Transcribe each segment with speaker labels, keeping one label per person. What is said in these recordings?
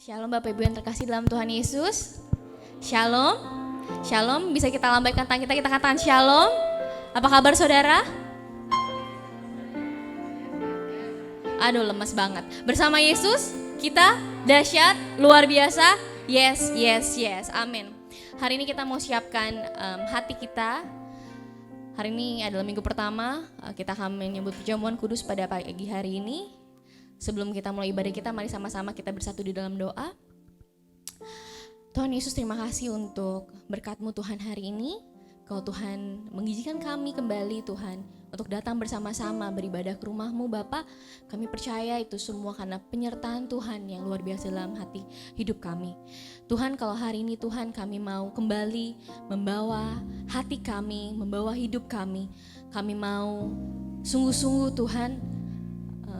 Speaker 1: Shalom Bapak Ibu yang terkasih dalam Tuhan Yesus. Shalom. Shalom, bisa kita lambaikan tangan kita katakan shalom. Apa kabar saudara? Aduh lemas banget. Bersama Yesus kita dahsyat, luar biasa. Yes, yes, yes. Amin. Hari ini kita mau siapkan hati kita. Hari ini adalah minggu pertama, kita akan menyambut perjamuan kudus pada pagi hari ini. Sebelum kita mulai ibadah kita, mari sama-sama kita bersatu di dalam doa. Tuhan Yesus, terima kasih untuk berkat-Mu Tuhan hari ini. Kau Tuhan mengizinkan kami kembali Tuhan untuk datang bersama-sama beribadah ke rumah-Mu Bapa. Kami percaya itu semua karena penyertaan Tuhan yang luar biasa dalam hati hidup kami. Tuhan, kalau hari ini Tuhan kami mau kembali membawa hati kami, membawa hidup kami. Kami mau sungguh-sungguh Tuhan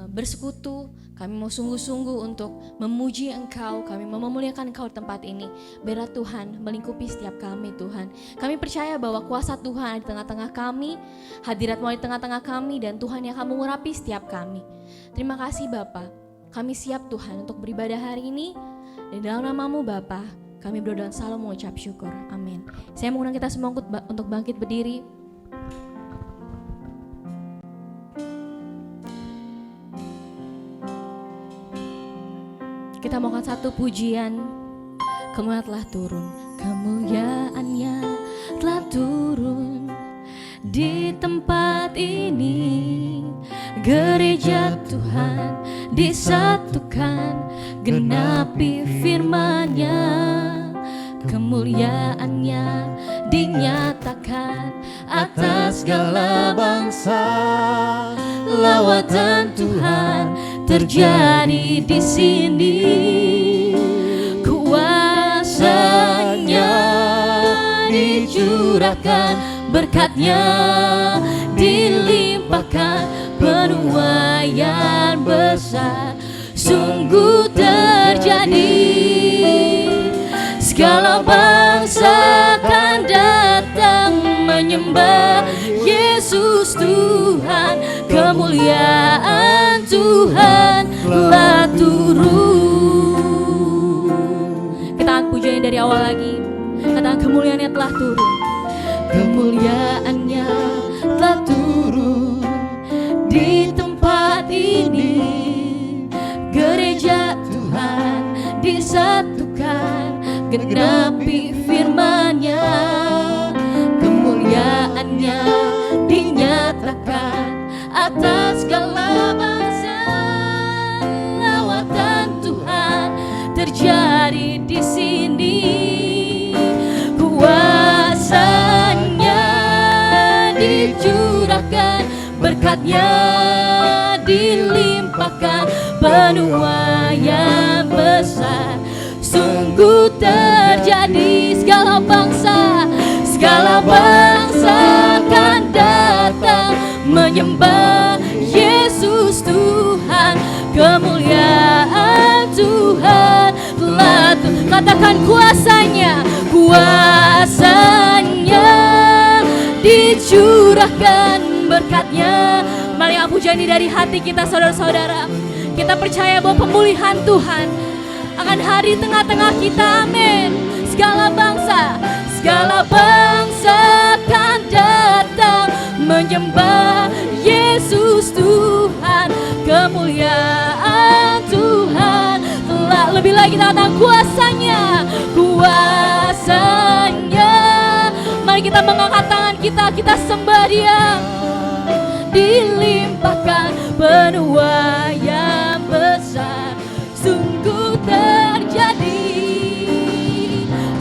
Speaker 1: bersekutu, kami mau sungguh-sungguh untuk memuji Engkau, kami mau memuliakan Engkau di tempat ini. Biarlah Tuhan melingkupi setiap kami Tuhan. Kami percaya bahwa kuasa Tuhan ada di tengah-tengah kami, hadirat-Mu ada di tengah-tengah kami, dan Tuhan yang akan mengurapi setiap kami. Terima kasih Bapa, kami siap Tuhan untuk beribadah hari ini, dan dalam nama-Mu Bapa, kami berdoa dan selalu mengucap syukur. Amin. Saya mengundang kita semua untuk bangkit berdiri. Kita maukan satu pujian. Kemuliaan telah turun, kemuliaannya telah turun di tempat ini. Gereja Tuhan disatukan, genapi firman-Nya. Kemuliaannya dinyatakan atas segala bangsa. Lawatan Tuhan terjadi di sini, kuasanya dicurahkan, berkatnya dilimpahkan, penuaian besar sungguh terjadi. Segala bangsa akan datang menyembah Yesus Tuhan, kemuliaan Tuhan telah turun. Kita angkat pujiannya dari awal lagi. Katakan kemuliaannya telah turun, kemuliaannya telah turun di tempat ini. Gereja Tuhan disatukan, genapi firman-Nya. Kemuliaannya dinyatakan atas segala bangsa. Lawatan Tuhan terjadi di sini, kuasanya dicurahkan, berkatnya dilimpahkan, penuaian besar sungguh terjadi. Segala bangsa akan datang menyembah Yesus Tuhan, kemuliaan Tuhan telah turun. Katakan kuasanya dicurahkan, berkatnya. Mari aku pujian dari hati kita saudara-saudara. Kita percaya bahwa pemulihan Tuhan akan hadir tengah-tengah kita. Amin. Segala bangsa akan datang menyembah Yesus Tuhan, kemuliaan Tuhan telah. Lebih lagi kita katakan kuasanya. Mari kita mengangkat tangan kita sembah Dia. Dilimpahkan penuaian besar sungguh terjadi.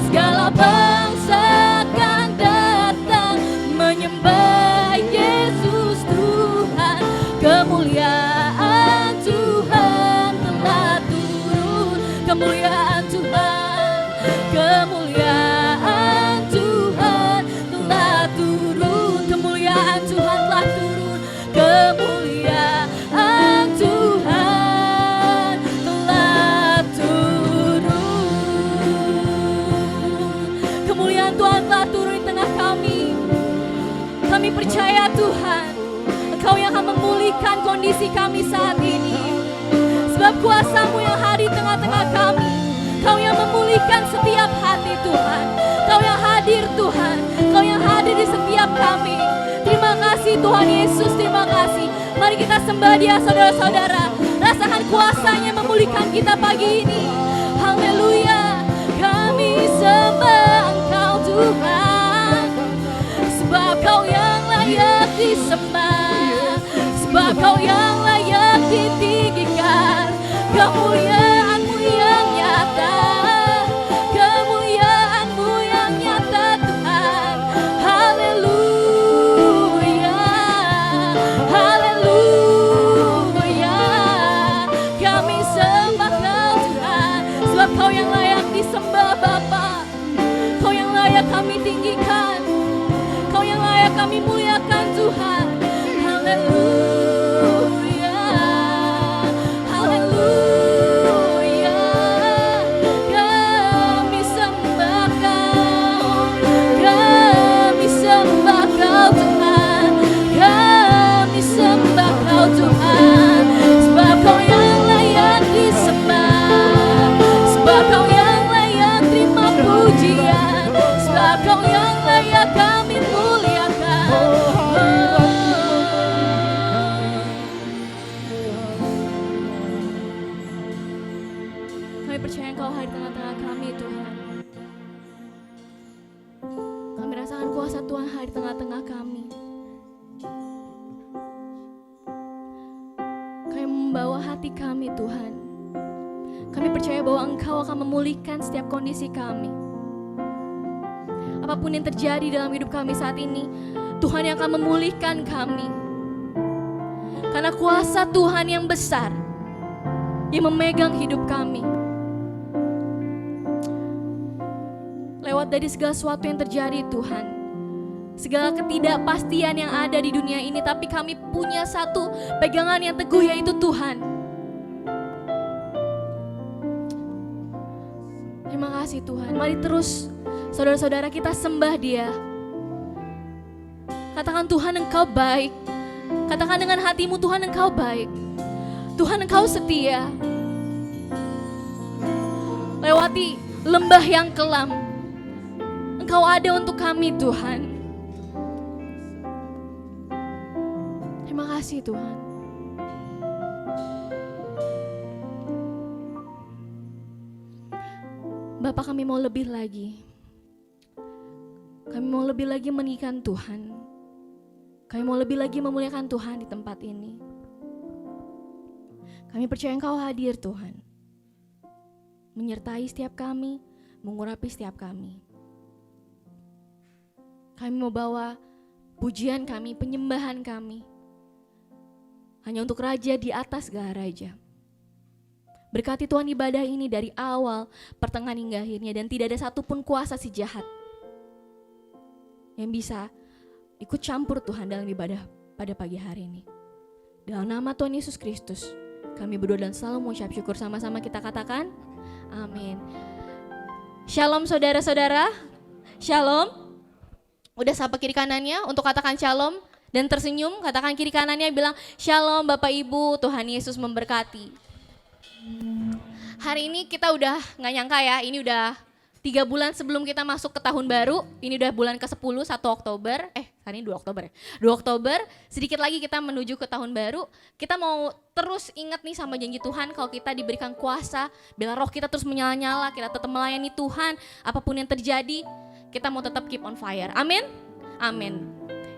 Speaker 1: Segala bangsa akan datang menyembah Yesus Tuhan, kemuliaan Tuhan telah turun. Kemuliaan Tuhan, kemuliaan Tuhan telah turun. Kemuliaan Tuhan telah turun. Kemuliaan Tuhan telah turun. Kemuliaan Tuhan telah turun di tengah kami. Kami percaya Tuhan, Engkau yang akan memulihkan kondisi kami saat ini. Sebab kuasa-Mu yang hadir di tengah-tengah kami. setiap hati Tuhan. Kau yang hadir Tuhan, Kau yang hadir di setiap kami. Terima kasih Tuhan Yesus, terima kasih. Mari kita sembah Dia saudara-saudara. Rasakan kuasa-Nya memulihkan kita pagi ini. Haleluya. Kami sembah Engkau Tuhan, sebab Kau yang layak disembah, sebab Kau yang layak ditinggikan. Kemuliaan-Mu yang nyata, kemuliaan-Mu yang nyata Tuhan. Haleluya, haleluya. Kami sembah Kau Tuhan, sebab Kau yang layak disembah Bapa. Kau yang layak kami tinggikan, Kau yang layak kami muliakan Tuhan. Haleluya, haleluya. Kami sembah Kau, kami sembah Kau Tuhan, kami sembah Kau Tuhan. Sebab Kau yang layak disembah, sebab Kau yang layak terima pujian, sebab Kau yang layak kami muliakan. Kami percaya Engkau hadir di tengah-tengah kami Tuhan. Kami rasakan kuasa Tuhan hadir di tengah-tengah kami. Kami membawa hati kami Tuhan. Kami percaya bahwa Engkau akan memulihkan setiap kondisi kami. Apapun yang terjadi dalam hidup kami saat ini, Tuhan yang akan memulihkan kami. Karena kuasa Tuhan yang besar yang memegang hidup kami. Lewat dari segala sesuatu yang terjadi Tuhan, segala ketidakpastian yang ada di dunia ini, tapi kami punya satu pegangan yang teguh, yaitu Tuhan. Terima kasih Tuhan. Mari terus saudara-saudara kita sembah Dia. Katakan Tuhan Engkau baik. Katakan dengan hatimu, Tuhan Engkau baik. Tuhan Engkau setia. Lewati lembah yang kelam, Engkau ada untuk kami Tuhan. Terima kasih Tuhan. Bapa, kami mau lebih lagi. Kami mau lebih lagi meninggikan Tuhan. Kami mau lebih lagi memuliakan Tuhan di tempat ini. Kami percaya Engkau hadir Tuhan, menyertai setiap kami, mengurapi setiap kami. Kami mau bawa pujian kami, penyembahan kami hanya untuk Raja di atas segala raja. Berkati Tuhan ibadah ini dari awal, pertengahan hingga akhirnya, dan tidak ada satupun kuasa si jahat yang bisa ikut campur Tuhan dalam ibadah pada pagi hari ini. Dalam nama Tuhan Yesus Kristus kami berdoa dan selalu mengucap syukur. Sama-sama kita katakan amin. Shalom saudara-saudara. Shalom. Udah sapa kiri kanannya untuk katakan shalom dan tersenyum. Katakan kiri kanannya, bilang shalom Bapak Ibu, Tuhan Yesus memberkati. Hari ini kita udah gak nyangka ya, ini udah 3 bulan sebelum kita masuk ke tahun baru. Ini udah bulan ke-10, 1 Oktober. Hari ini 2 Oktober ya. 2 Oktober, sedikit lagi kita menuju ke tahun baru. Kita mau terus ingat nih sama janji Tuhan, kalau kita diberikan kuasa, bila roh kita terus menyala-nyala, kita tetap melayani Tuhan. Apapun yang terjadi, kita mau tetap keep on fire. Amin? Amin.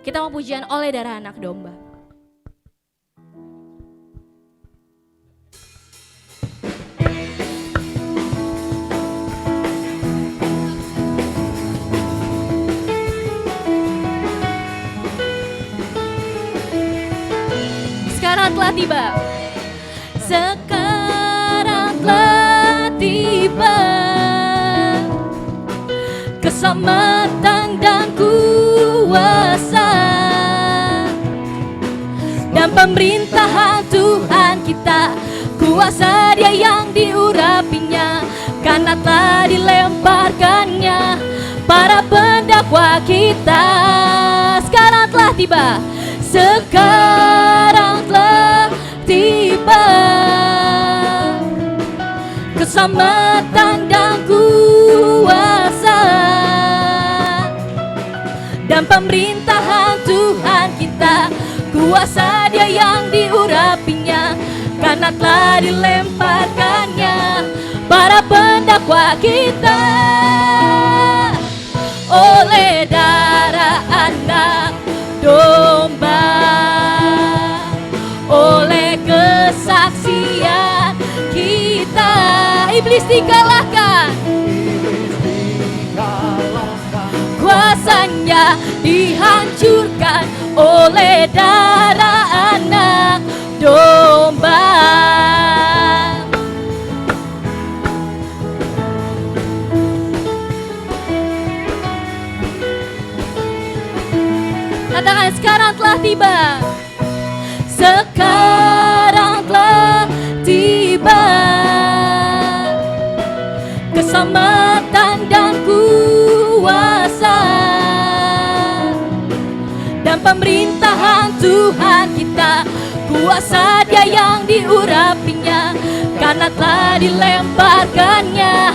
Speaker 1: Kita mau pujian oleh darah anak domba. Sekarang telah tiba. Sekarang telah tiba keselamatan dan kuasa dan pemerintahan Tuhan kita. Kuasa Dia yang diurapinya, karena telah dilemparkannya para pendakwa kita. Sekarang telah tiba. Sekarang telah tiba keselamatan dan kuasa dan pemerintahan Tuhan kita. Kuasa Dia yang diurapinya, karena telah dilemparkannya para pendakwa kita. Oleh darah anak domba, oleh kesaksian kita, iblis dikalahkan, kuasanya dihancurkan oleh darah anak domba. Katakan, sekarang telah tiba. Sekarang telah tiba keselamatan dan kuasa dan pemerintahan Tuhan kita. Kuasa Dia yang diurapinya, karena telah dilemparkannya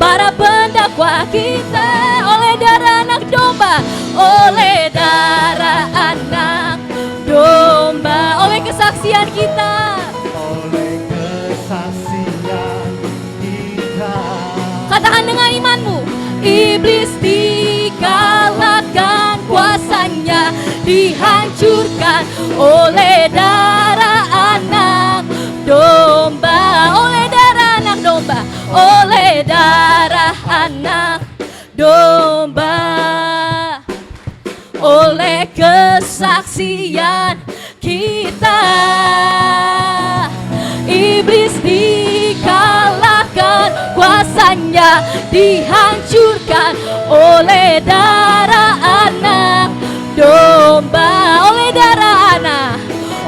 Speaker 1: para pendakwa kita. Oleh darah anak domba, oleh darah anak domba, oleh kesaksian kita,
Speaker 2: oleh kesaksian kita.
Speaker 1: Katakan dengan imanmu, iblis dikalahkan, kuasanya dihancurkan oleh darah anak domba, oleh darah anak domba, oleh darah anak domba, oleh kesaksian kita. Iblis dikalahkan, kuasanya dihancurkan oleh darah anak domba, oleh darah anak,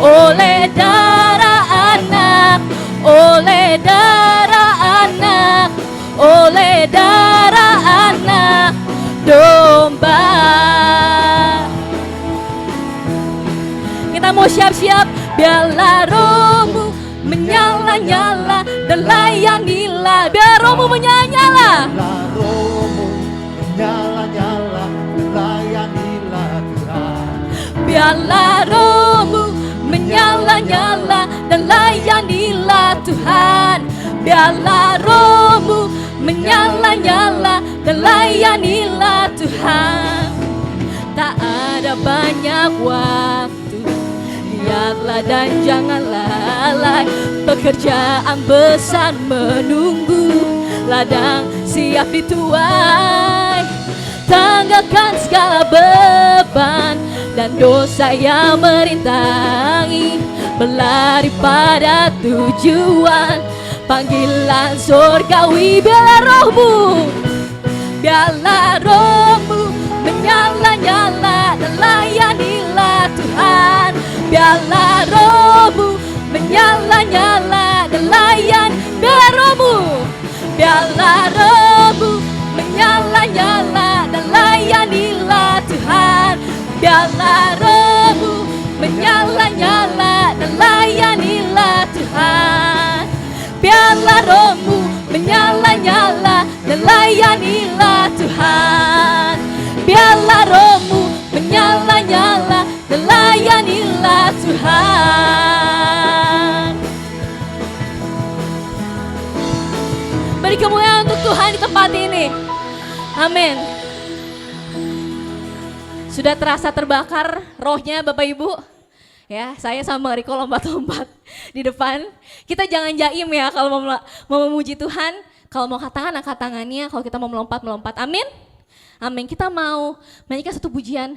Speaker 1: oleh darah anak, oleh darah anak, oleh darah anak domba. Kita mau siap-siap, biarlah rohmu menyala-nyala dan layanilah. Biar rohmu menyala-nyala,
Speaker 2: Biarlah rohmu menyala-nyala dan layanilah Tuhan.
Speaker 1: biarlah rohmu menyala-nyala dan layanilah Tuhan. Biarlah rohmu menyala-nyala dan layanilah Tuhan. Tak ada banyak waktu, lihatlah dan jangan lalai. Pekerjaan besar menunggu, ladang siap dituai. Tanggalkan segala beban dan dosa yang merintangi, berlari pada tujuan panggilan surgawi. Biarlah rohmu, biarlah rohmu menyala-nyala dan layanilah Tuhan. Biarlah rohmu menyala-nyala dan layan. Biarlah rohmu, biarlah rohmu menyala-nyala dan layanilah Tuhan. Biarlah rohmu menyala-nyala dan layanilah Tuhan. Biarlah rohmu menyala-nyala dan layanilah Tuhan. Biarlah rohmu menyala-nyala dan layanilah Tuhan. Beri kemuliaan untuk Tuhan di tempat ini. Amin. Sudah terasa terbakar rohnya Bapak Ibu? Ya, saya sama Riko lompat-lompat di depan. Kita jangan jaim ya kalau mau memuji Tuhan. Kalau mau angkat tangan, angkat tangannya. Kalau kita mau melompat. Amin. Amin. Kita mau menyanyikan satu pujian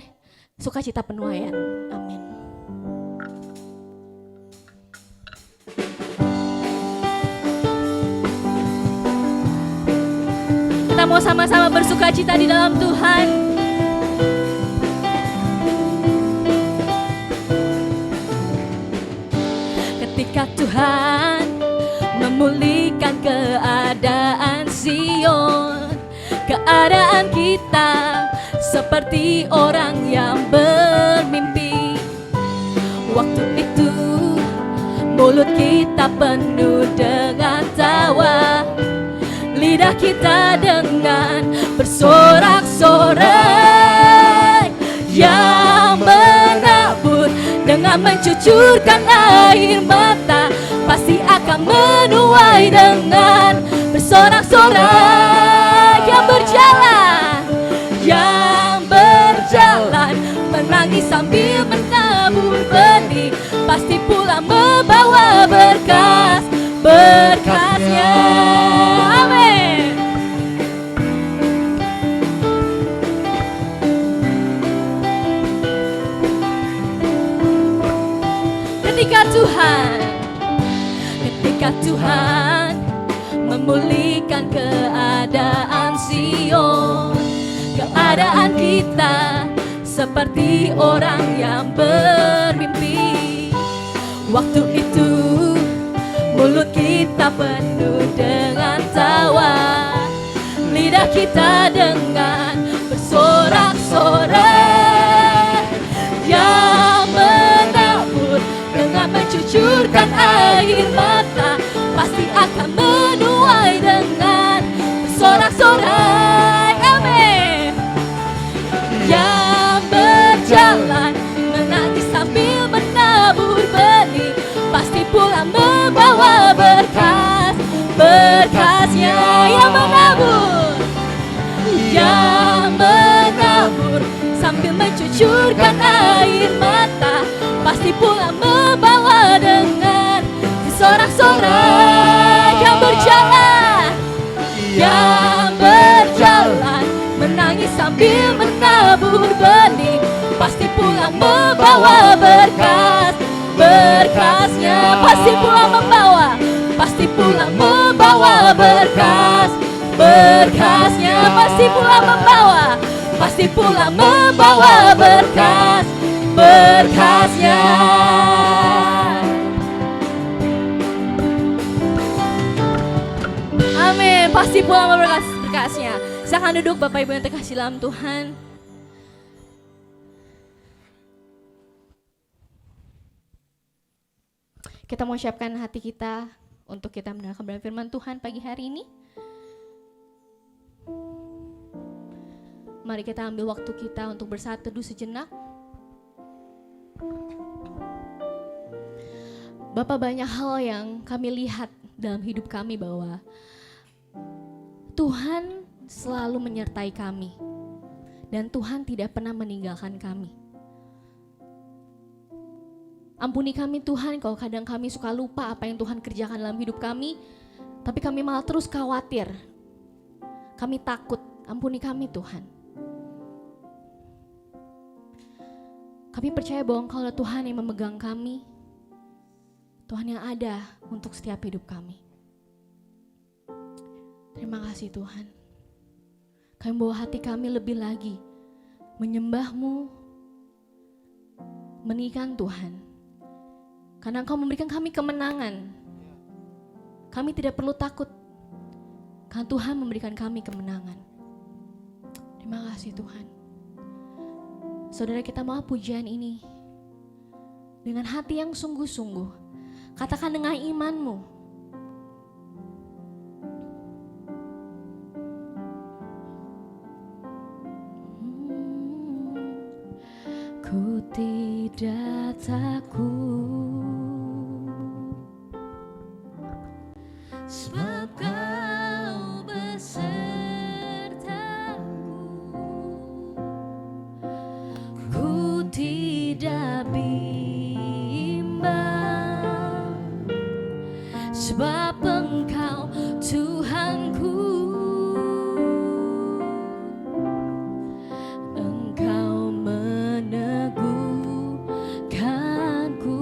Speaker 1: sukacita penuaian. Amin. Kita mau sama-sama bersukacita di dalam Tuhan. Ketika Tuhan memulihkan keadaan Sion, keadaan kita seperti orang yang bermimpi. Waktu itu mulut kita penuh dengan tawa, lidah kita dengan bersorak-sorai. dengan mencucurkan air mata, pasti akan menuai dengan bersorak-sorak. Yang berjalan menangis sambil menabur benih, pasti pula membawa berkasnya. Amin. Ketika Tuhan memulihkan keadaan Sion, keadaan kita seperti orang yang bermimpi. Waktu itu mulut kita penuh dengan tawa, lidah kita dengan bersorak-sorak. Yang menabur dengan mencucurkan air mata, pasti akan menuai dengan bersorak-sorak. Amin. Yang berjalan menangis sambil menabur benih, pasti pula membawa berkasnya. Yang menabur sambil mencucurkan air mata, pasti pula membawa dengan sorak-sorak. Yang berjalan menangis sambil menabur benih, pasti pula membawa berkasnya. Pasti pula membawa berkasnya. Pasti pula membawa berkasnya. Amin. Pasti pula membawa berkasnya. Silakan duduk Bapak Ibu yang terkasih dalam Tuhan. Kita mau siapkan hati kita untuk kita mendengarkan firman Tuhan pagi hari ini. Mari kita ambil waktu kita untuk bersatu teduh sejenak. Bapak, banyak hal yang kami lihat dalam hidup kami bahwa Tuhan selalu menyertai kami dan Tuhan tidak pernah meninggalkan kami. Ampuni kami Tuhan kalau kadang kami suka lupa apa yang Tuhan kerjakan dalam hidup kami, tapi kami malah terus khawatir. Kami takut. Ampuni kami Tuhan. Kami percaya bahwa Engkau adalah Tuhan yang memegang kami, Tuhan yang ada untuk setiap hidup kami. Terima kasih Tuhan. Kami bawa hati kami lebih lagi menyembah-Mu, meninggikan Tuhan. Karena Engkau memberikan kami kemenangan. Kami tidak perlu takut, karena Tuhan memberikan kami kemenangan. Terima kasih Tuhan. Saudara, kita mau pujian ini dengan hati yang sungguh-sungguh. Katakan dengan imanmu. Ku tidak takut, sebab Kau besertaku. Ku tidak bimbang, sebab Engkau Tuhanku. Engkau meneguhkanku,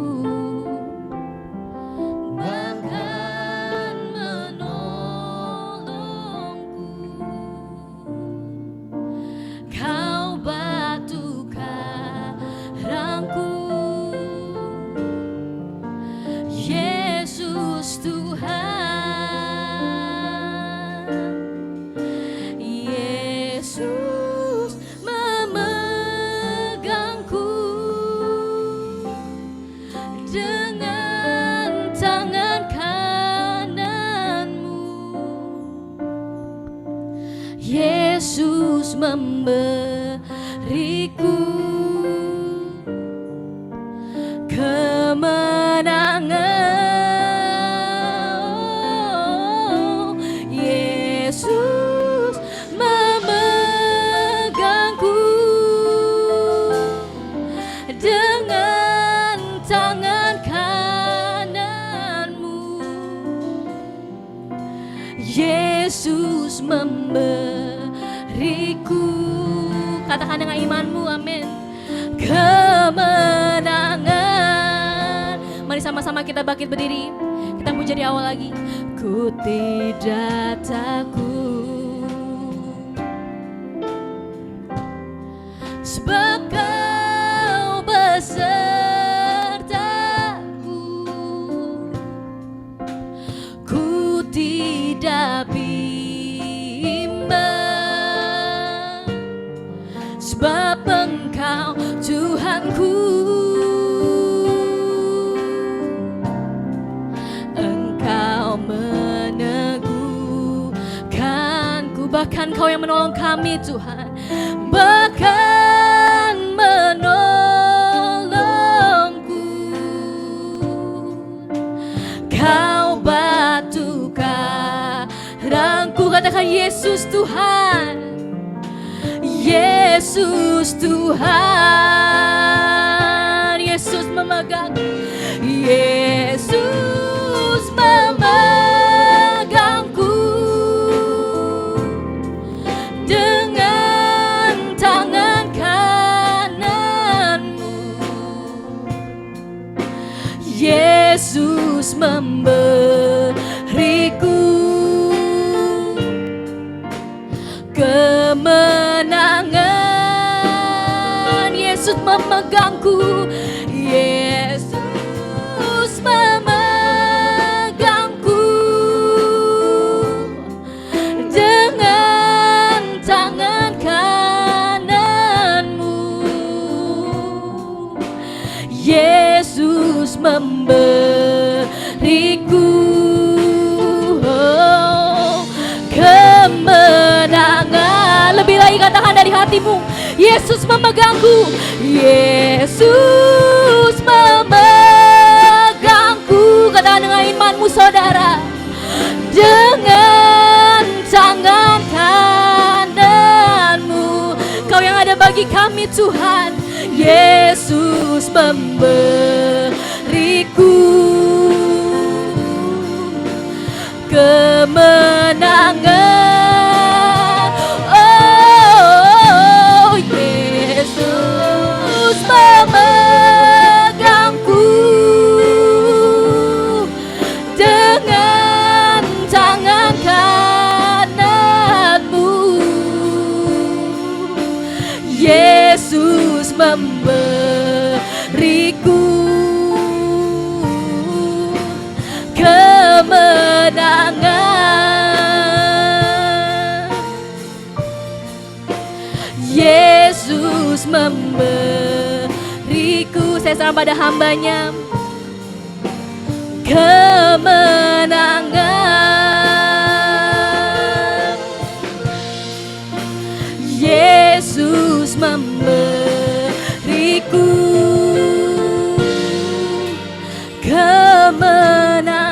Speaker 1: bahkan menolongku. Kau batu karangku, Yesus Tuhan. Yesus memegangku dengan tangan kananmu. Yesus memberiku Yesus memberiku, katakan dengan imanmu, amin, kemenangan. Mari sama-sama kita bangkit berdiri, kita puja di awal lagi. Ku tidak takut, sebab Kau besertaku. Ku tidak bimbang, sebab Engkau Tuhanku. Engkau meneguhkanku, bahkan Kau yang menolong kami Tuhan, bahkan menolongku. Kau batu karangku, katakan Yesus Tuhan, Yesus Tuhan. Yesus memegang, Yesus memegangku dengan tangan kananmu. Yesus memberiku kemenangan. Yesus memegangku, Yesus memegangku dengan tangan kananmu. Yesus memberiku kemenangan. Lebih lagi katakan dari hatimu, Yesus memegangku, Yesus memegangku. Katakan dengan imanmu saudara, dengan tangan kananmu. Kau yang ada bagi kami Tuhan, Yesus memberiku kemenangan. Oh, Yesus memegangku dengan tangan kananmu. Yesus memberiku kemenangan. Yesus memberiku, saya serahkan pada hambanya, kemenangan. Yesus memberiku kemenangan.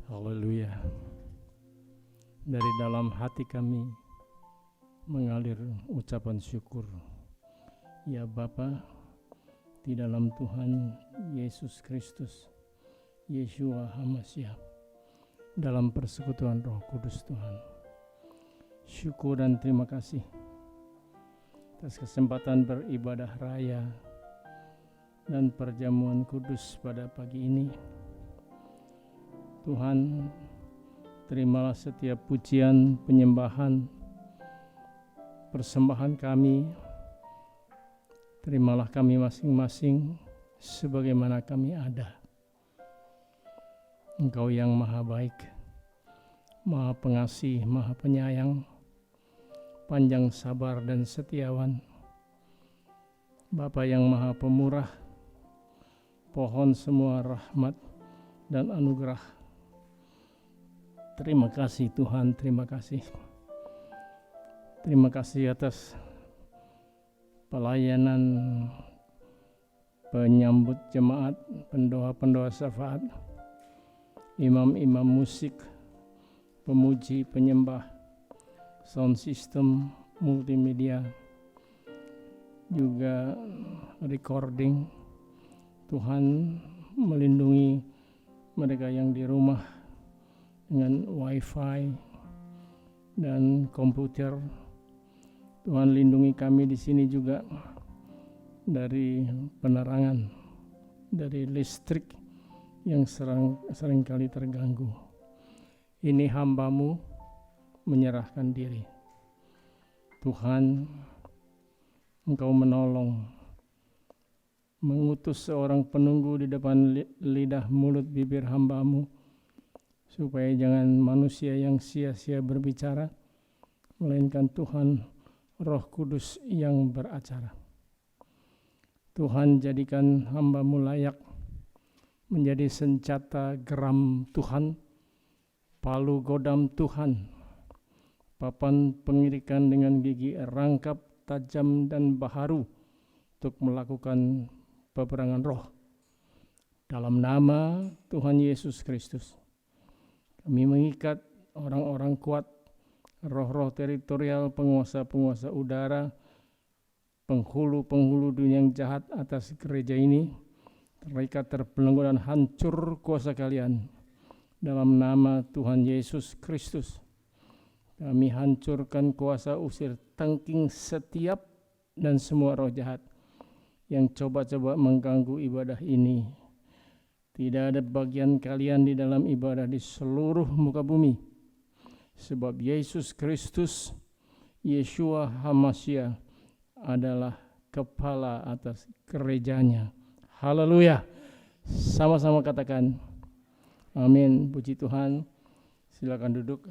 Speaker 3: Haleluya. Dari dalam hati kami mengalir ucapan syukur. Ya Bapa, di dalam Tuhan Yesus Kristus, Yeshua HaMashiach, dalam persekutuan Roh Kudus Tuhan. Syukur dan terima kasih atas kesempatan beribadah raya dan perjamuan kudus pada pagi ini. Tuhan, terimalah setiap pujian, penyembahan, persembahan kami terimalah kami masing-masing sebagaimana kami ada. Engkau yang maha baik, maha pengasih, maha penyayang, panjang sabar dan setiawan. Bapa yang maha pemurah, pohon semua rahmat dan anugerah. Terima kasih Tuhan, terima kasih. Terima kasih atas pelayanan penyambut jemaat, pendoa-pendoa syafaat, imam-imam musik, pemuji, penyembah, sound system, multimedia, juga recording. Tuhan melindungi mereka yang di rumah dengan wifi dan komputer. Tuhan lindungi kami di sini juga dari penerangan, dari listrik yang seringkali terganggu. Ini hamba-Mu menyerahkan diri. Tuhan, Engkau menolong, mengutus seorang penunggu di depan lidah mulut bibir hamba-Mu, supaya jangan manusia yang sia-sia berbicara, melainkan Tuhan Roh Kudus yang beracara. Tuhan, jadikan hamba-Mu layak menjadi senjata geram Tuhan, palu godam Tuhan, papan pengirikan dengan gigi rangkap, tajam dan baharu untuk melakukan peperangan roh. Dalam nama Tuhan Yesus Kristus, kami mengikat orang-orang kuat, roh-roh teritorial, penguasa-penguasa udara, penghulu-penghulu dunia yang jahat atas gereja ini, terikat, terbelenggu dan hancur kuasa kalian. Dalam nama Tuhan Yesus Kristus, kami hancurkan kuasa usir tangking setiap dan semua roh jahat yang coba-coba mengganggu ibadah ini. Tidak ada bagian kalian di dalam ibadah di seluruh muka bumi, sebab Yesus Kristus, Yeshua HaMashiach adalah kepala atas gerejanya. Haleluya. Sama-sama katakan amin. Puji Tuhan. Silakan duduk.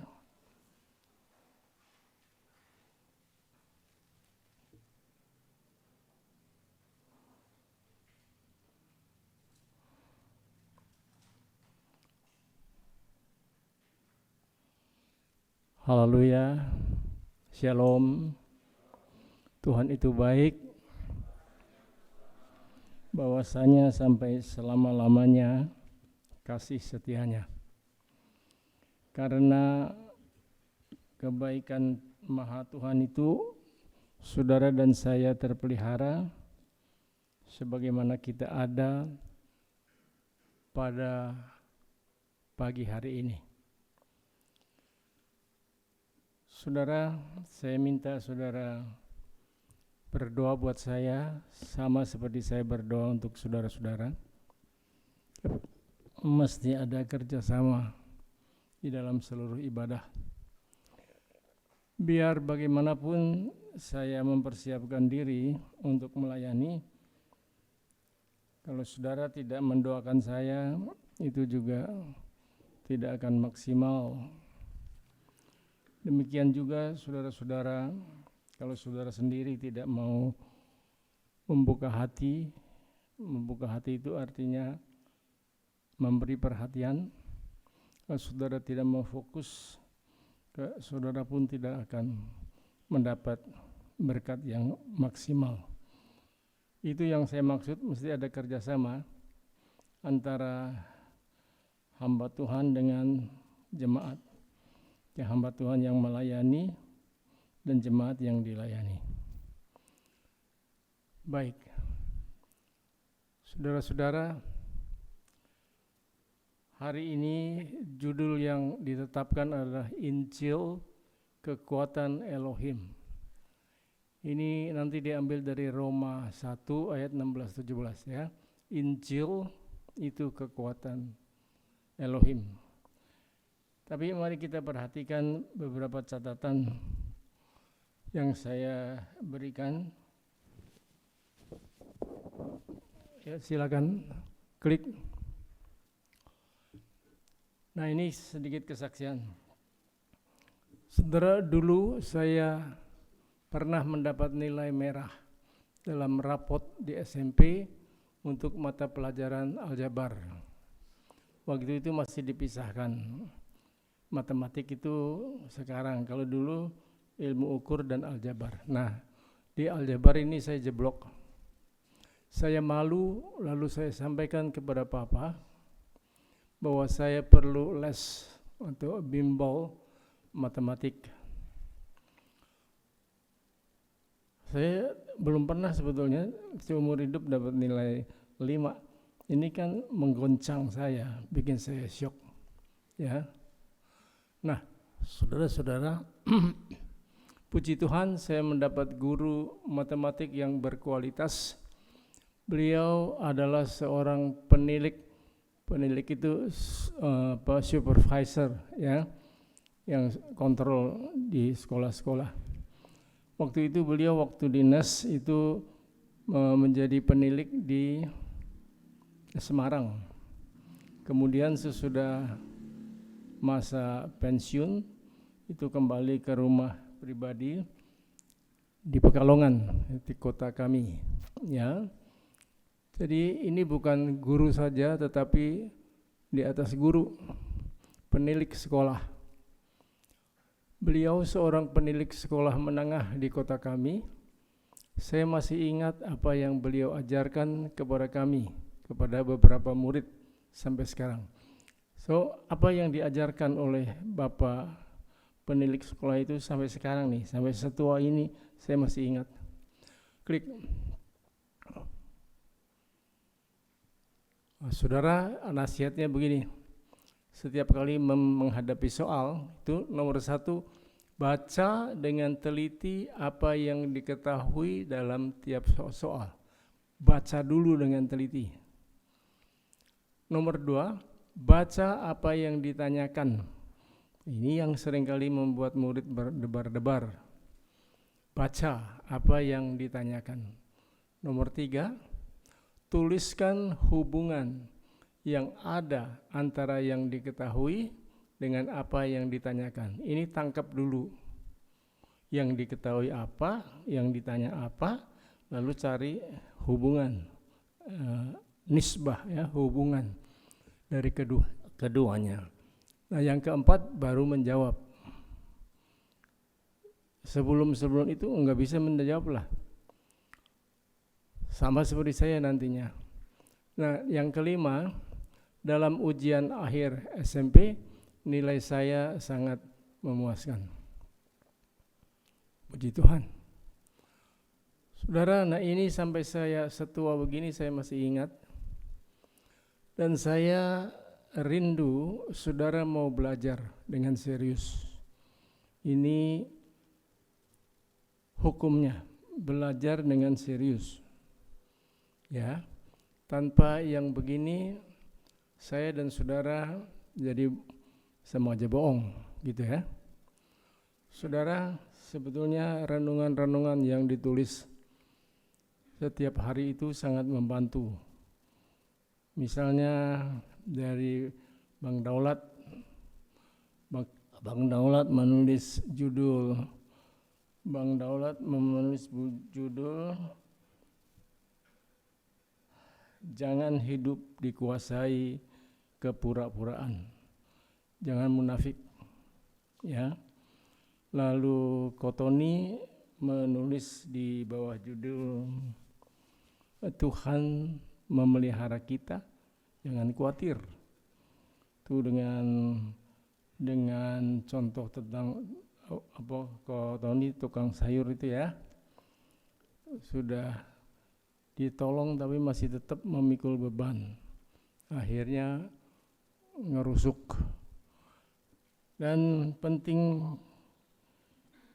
Speaker 3: Haleluya. Shalom. Tuhan itu baik, bahwasanya sampai selama-lamanya kasih setianya. Karena kebaikan Maha Tuhan itu, saudara dan saya terpelihara sebagaimana kita ada pada pagi hari ini. Saudara, saya minta saudara berdoa buat saya, sama seperti saya berdoa untuk saudara-saudara. Mesti ada kerjasama di dalam seluruh ibadah. Biar bagaimanapun saya mempersiapkan diri untuk melayani, kalau saudara tidak mendoakan saya, itu juga tidak akan maksimal. Demikian juga saudara-saudara, kalau saudara sendiri tidak mau membuka hati itu artinya memberi perhatian. Kalau saudara tidak mau fokus, saudara pun tidak akan mendapat berkat yang maksimal. Itu yang saya maksud, mesti ada kerjasama antara hamba Tuhan dengan jemaat. Ya, hamba Tuhan yang melayani dan jemaat yang dilayani. Baik, saudara-saudara, hari ini judul yang ditetapkan adalah Injil Kekuatan Elohim. Ini nanti diambil dari Roma 1 ayat 16-17 ya. Injil itu kekuatan Elohim. Tapi mari kita perhatikan beberapa catatan yang saya berikan. Ya, silakan klik. Nah, ini sedikit kesaksian. Saudara, dulu saya pernah mendapat nilai merah dalam rapot di SMP untuk mata pelajaran aljabar. Waktu itu masih dipisahkan. Matematik itu sekarang, kalau dulu ilmu ukur dan aljabar. Nah, di aljabar ini saya jeblok. Saya malu, lalu saya sampaikan kepada Papa bahwa saya perlu les untuk bimbel matematik. Saya belum pernah sebetulnya seumur hidup dapat nilai 5. Ini kan menggoncang saya, bikin saya syok. Ya. Nah, saudara-saudara, puji Tuhan saya mendapat guru matematik yang berkualitas. Beliau adalah seorang penilik itu supervisor, ya, yang kontrol di sekolah-sekolah. Waktu itu beliau waktu dinas itu menjadi penilik di Semarang. Kemudian sesudah masa pensiun itu kembali ke rumah pribadi di Pekalongan, di kota kami, ya. Jadi ini bukan guru saja, tetapi di atas guru, penilik sekolah. Beliau seorang penilik sekolah menengah di kota kami. Saya masih ingat apa yang beliau ajarkan kepada kami, kepada beberapa murid sampai sekarang. So, apa yang diajarkan oleh Bapak penilik sekolah itu sampai sekarang nih, sampai setua ini saya masih ingat. Klik. Saudara, nasihatnya begini, setiap kali menghadapi soal itu nomor 1, baca dengan teliti apa yang diketahui dalam tiap soal. Baca dulu dengan teliti. Nomor 2, baca apa yang ditanyakan. Ini yang seringkali membuat murid berdebar-debar. Baca apa yang ditanyakan. Nomor 3, tuliskan hubungan yang ada antara yang diketahui dengan apa yang ditanyakan. Ini tangkap dulu. Yang diketahui apa, yang ditanya apa, lalu cari hubungan, nisbah, ya, hubungan dari keduanya. Nah, yang keempat baru menjawab. Sebelum itu enggak bisa menjawab lah. Sama seperti saya nantinya. Nah, yang kelima, dalam ujian akhir SMP, nilai saya sangat memuaskan. Puji Tuhan. Saudara, nah ini sampai saya setua begini saya masih ingat. Dan saya rindu saudara mau belajar dengan serius. Ini hukumnya, belajar dengan serius. Ya, tanpa yang begini saya dan saudara jadi sama aja bohong, gitu ya. Saudara, sebetulnya renungan-renungan yang ditulis setiap hari itu sangat membantu. Misalnya dari Bang Daulat menulis judul, jangan hidup dikuasai kepura-puraan, jangan munafik, ya. Lalu Kotoni menulis di bawah judul Tuhan memelihara kita, jangan khawatir. Itu dengan contoh tentang Kotoni tukang sayur itu, ya. Sudah ditolong tapi masih tetap memikul beban, akhirnya ngerusuk. Dan penting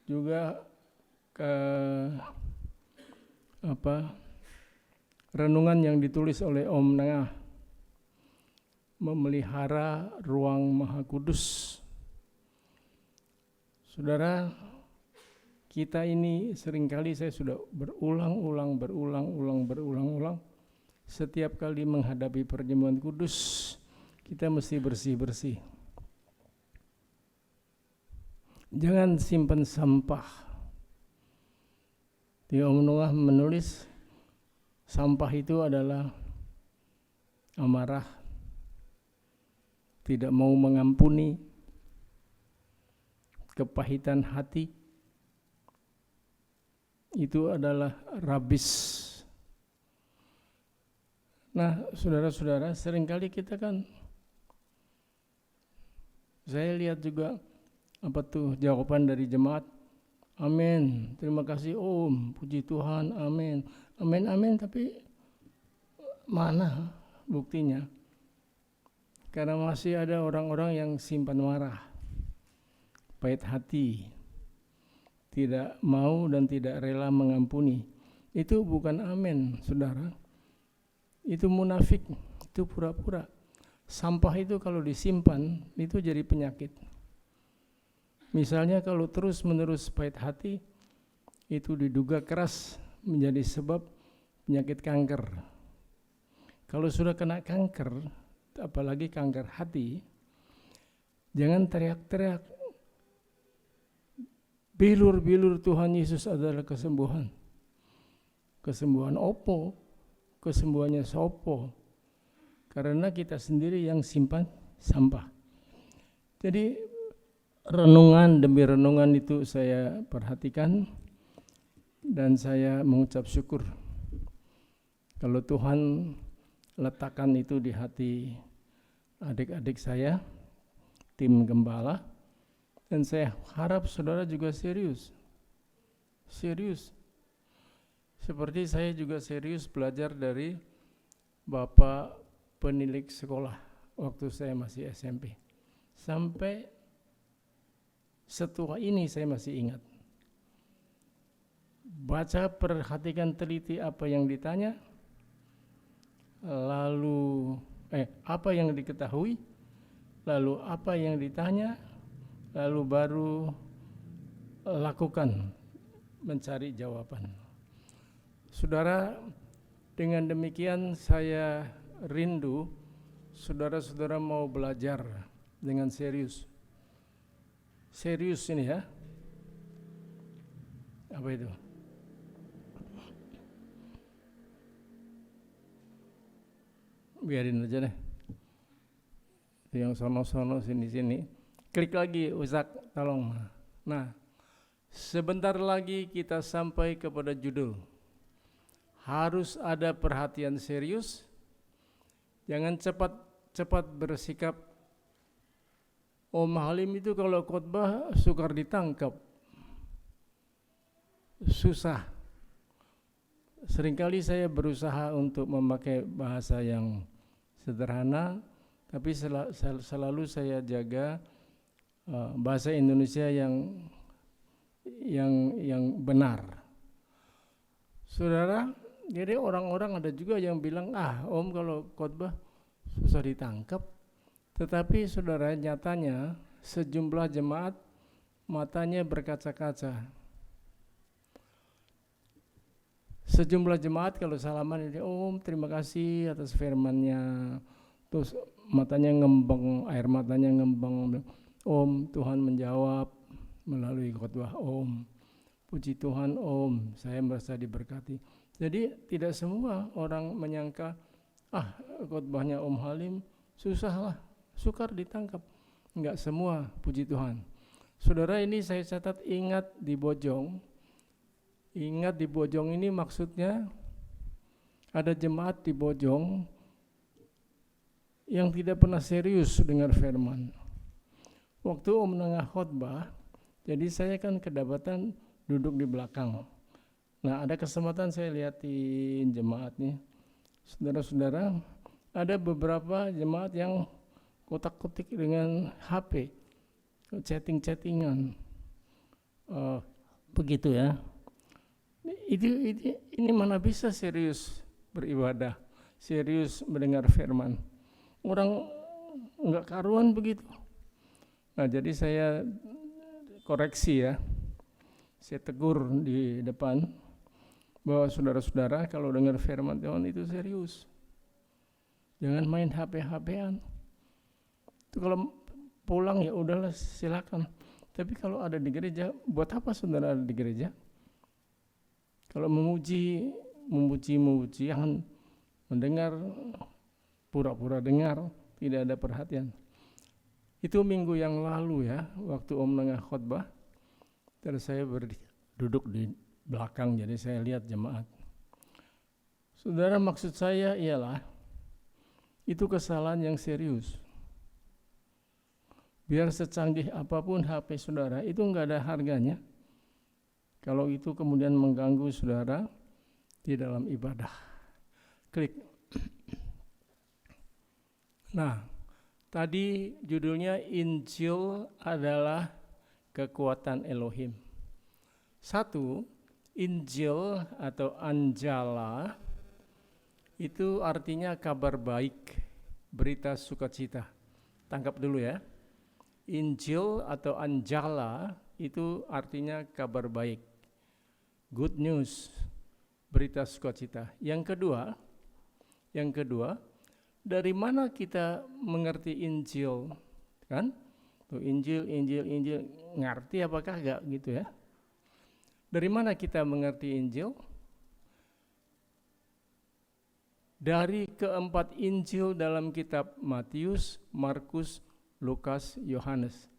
Speaker 3: juga renungan yang ditulis oleh Om Nengah, memelihara ruang Maha Kudus. Saudara, kita ini seringkali saya sudah berulang-ulang setiap kali menghadapi perjamuan kudus, kita mesti bersih-bersih. Jangan simpan sampah. Om Noah menulis sampah itu adalah amarah, tidak mau mengampuni, kepahitan hati, itu adalah rabis. Nah, saudara-saudara, seringkali kita kan, saya lihat juga jawaban dari jemaat, amin, terima kasih Om, puji Tuhan, amin, amin, amin, tapi mana buktinya? Karena masih ada orang-orang yang simpan marah, pahit hati, tidak mau dan tidak rela mengampuni. Itu bukan amin, saudara. Itu munafik, itu pura-pura. Sampah itu kalau disimpan, itu jadi penyakit. Misalnya kalau terus-menerus pahit hati, itu diduga keras menjadi sebab penyakit kanker. Kalau sudah kena kanker, apalagi kanker hati, jangan teriak-teriak, bilur-bilur Tuhan Yesus adalah kesembuhan. Kesembuhan opo? Kesembuhannya sopo? Karena kita sendiri yang simpan sampah. Jadi renungan demi renungan itu saya perhatikan dan saya mengucap syukur kalau Tuhan letakkan itu di hati adik-adik saya, tim gembala, dan saya harap saudara juga serius. Seperti saya juga serius belajar dari Bapak penilik sekolah waktu saya masih SMP. Sampai setua ini saya masih ingat. Baca, perhatikan teliti apa yang ditanya, lalu apa yang diketahui, lalu apa yang ditanya, lalu baru lakukan mencari jawaban. Saudara, dengan demikian saya rindu saudara-saudara mau belajar dengan serius. Serius ini ya. Apa itu? Biarin aja deh. Yang sono-sono sini-sini. Klik lagi, Uzak, tolong. Nah, sebentar lagi kita sampai kepada judul. Harus ada perhatian serius. Jangan cepat bersikap. Om Halim itu kalau khotbah sukar ditangkap. Susah. Seringkali saya berusaha untuk memakai bahasa yang sederhana, tapi selalu saya jaga bahasa Indonesia yang benar. Saudara, jadi orang-orang ada juga yang bilang, Om kalau khotbah susah ditangkap. Tetapi saudara, nyatanya sejumlah jemaat matanya berkaca-kaca. Sejumlah jemaat kalau salaman, Om terima kasih atas firman-Nya. Terus matanya ngembang, air matanya ngembang. Om, Tuhan menjawab melalui khotbah Om. Puji Tuhan Om, saya merasa diberkati. Jadi tidak semua orang menyangka, khotbahnya Om Halim susah lah, sukar ditangkap. Enggak semua, puji Tuhan. Saudara, ini saya catat, ingat di Bojong. Ingat di Bojong ini maksudnya ada jemaat di Bojong yang tidak pernah serius dengar firman. Waktu Om Nengah khotbah, jadi saya kan kedapatan duduk di belakang. Nah, ada kesempatan saya lihatin jemaat nih. Saudara-saudara, ada beberapa jemaat yang kotak-kotik dengan HP, chatting-chattingan. Begitu ya. Ini mana bisa serius beribadah, serius mendengar firman. Orang enggak karuan begitu. Nah, jadi saya koreksi ya. Saya tegur di depan. bahwa saudara-saudara kalau dengar firman Tuhan itu serius. Jangan main HP-HPan. Itu kalau pulang ya udahlah silakan. Tapi kalau ada di gereja, buat apa saudara ada di gereja? Kalau memuji, jangan mendengar, pura-pura dengar, tidak ada perhatian. Itu minggu yang lalu ya, waktu Om Nengah khotbah, terus saya duduk di belakang, jadi saya lihat jemaat. Saudara, maksud saya ialah itu kesalahan yang serius. Biar secanggih apapun HP saudara, itu enggak ada harganya kalau itu kemudian mengganggu saudara di dalam ibadah. Klik. Nah, tadi judulnya Injil adalah kekuatan Elohim. Satu, Injil atau Anjala itu artinya kabar baik, berita sukacita. Tangkap dulu ya. Injil atau Anjala itu artinya kabar baik, good news, berita sukacita. Yang kedua, dari mana kita mengerti Injil? Kan? Tuh, Injil, ngerti apakah enggak gitu ya? Dari mana kita mengerti Injil? Dari keempat Injil dalam kitab Matius, Markus, Lukas, Yohanes.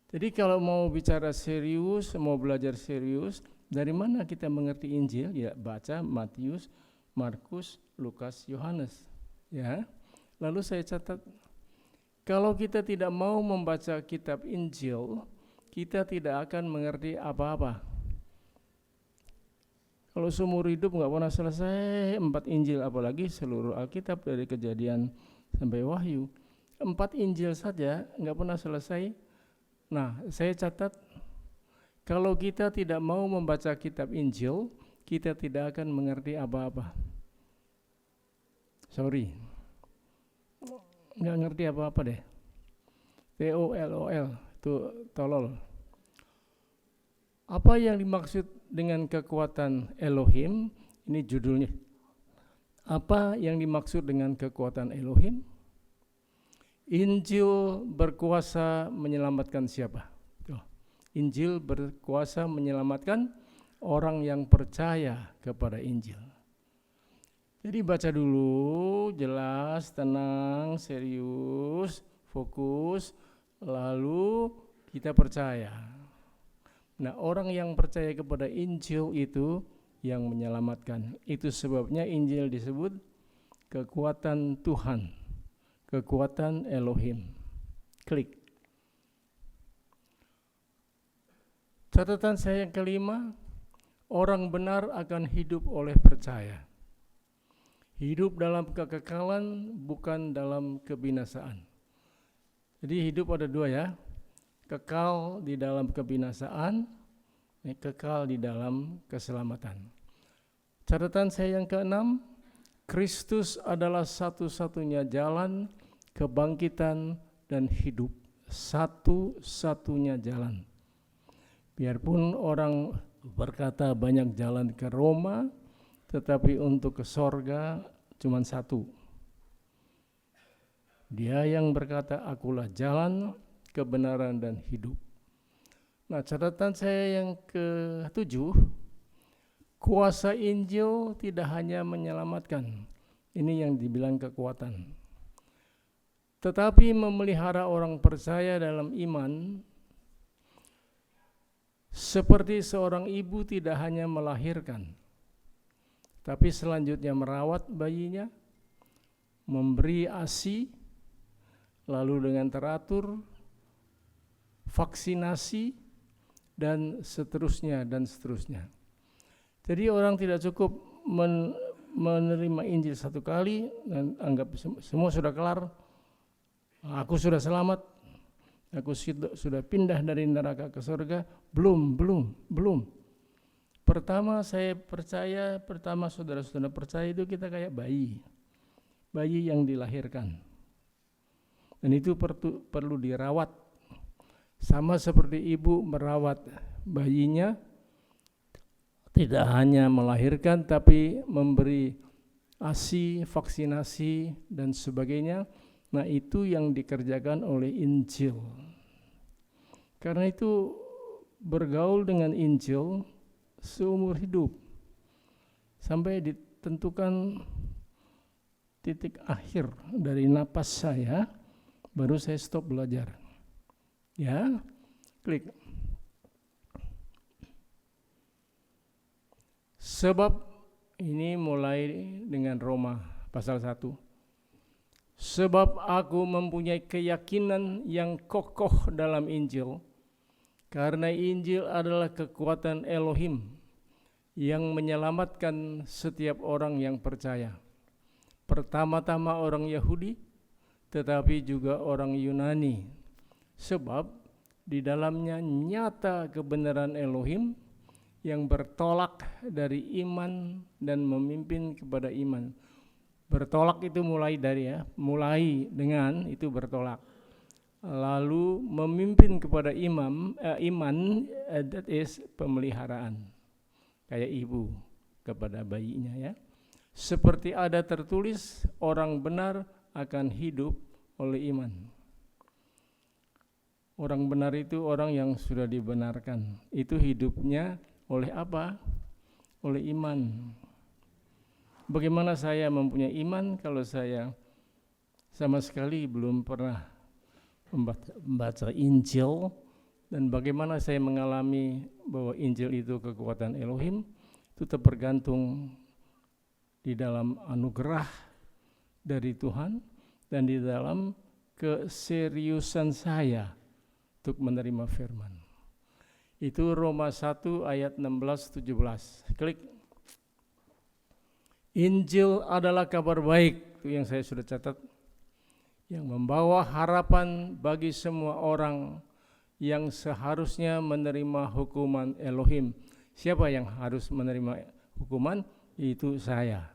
Speaker 3: Jadi kalau mau bicara serius, mau belajar serius, dari mana kita mengerti Injil? Ya baca Matius, Markus, Lukas, Yohanes. Ya. Lalu saya catat, kalau kita tidak mau membaca kitab Injil, kita tidak akan mengerti apa-apa. Kalau seumur hidup nggak pernah selesai 4 Injil, apalagi seluruh Alkitab dari Kejadian sampai Wahyu. 4 Injil saja nggak pernah selesai. Nah, saya catat, kalau kita tidak mau membaca kitab Injil, kita tidak akan mengerti apa-apa. Sorry, nggak ngerti apa-apa deh. TOLOL, itu tolol. Apa yang dimaksud dengan kekuatan Elohim? Ini judulnya. Apa yang dimaksud dengan kekuatan Elohim? Injil berkuasa menyelamatkan siapa? Injil berkuasa menyelamatkan orang yang percaya kepada Injil. Jadi baca dulu, jelas, tenang, serius, fokus, lalu kita percaya. Nah, orang yang percaya kepada Injil itu yang menyelamatkan. Itu sebabnya Injil disebut kekuatan Tuhan, kekuatan Elohim. Klik. Catatan saya yang kelima, orang benar akan hidup oleh percaya. Hidup dalam kekekalan, bukan dalam kebinasaan. Jadi hidup ada dua ya. Kekal di dalam kebinasaan, kekal di dalam keselamatan. Catatan saya yang keenam, Kristus adalah satu-satunya jalan, kebangkitan, dan hidup. Satu-satunya jalan. Biarpun orang berkata banyak jalan ke Roma, tetapi untuk ke sorga cuma satu. Dia yang berkata, akulah jalan, kebenaran, dan hidup. Nah, catatan saya yang ke-7, kuasa Injil tidak hanya menyelamatkan, ini yang dibilang kekuatan, tetapi memelihara orang percaya dalam iman, seperti seorang ibu tidak hanya melahirkan, tapi selanjutnya merawat bayinya, memberi ASI, lalu dengan teratur, vaksinasi, dan seterusnya. Jadi orang tidak cukup menerima Injil satu kali dan anggap semua sudah kelar, aku sudah selamat, aku sudah pindah dari neraka ke surga. Belum. Pertama saya percaya, pertama saudara-saudara percaya itu kita kayak bayi yang dilahirkan, dan itu perlu dirawat. Sama seperti ibu merawat bayinya, tidak hanya melahirkan tapi memberi ASI, vaksinasi dan sebagainya. Nah, itu yang dikerjakan oleh Injil. Karena itu bergaul dengan Injil seumur hidup sampai ditentukan titik akhir dari napas saya, baru saya stop belajar. Ya, klik. Sebab ini mulai dengan Roma pasal 1. Sebab aku mempunyai keyakinan yang kokoh dalam Injil, karena Injil adalah kekuatan Elohim yang menyelamatkan setiap orang yang percaya. Pertama-tama orang Yahudi, tetapi juga orang Yunani. Sebab di dalamnya nyata kebenaran Elohim yang bertolak dari iman dan memimpin kepada iman. Bertolak itu mulai dengan itu bertolak. Lalu memimpin kepada iman, that is pemeliharaan. Kayak ibu kepada bayinya ya. Seperti ada tertulis, orang benar akan hidup oleh iman. Orang benar itu orang yang sudah dibenarkan. Itu hidupnya oleh apa? Oleh iman. Bagaimana saya mempunyai iman kalau saya sama sekali belum pernah membaca Injil, dan bagaimana saya mengalami bahwa Injil itu kekuatan Elohim, itu tergantung di dalam anugerah dari Tuhan dan di dalam keseriusan saya untuk menerima firman. Itu Roma 1 ayat 16-17. Klik. Injil adalah kabar baik, itu yang saya sudah catat, yang membawa harapan bagi semua orang yang seharusnya menerima hukuman Elohim. Siapa yang harus menerima hukuman? Itu saya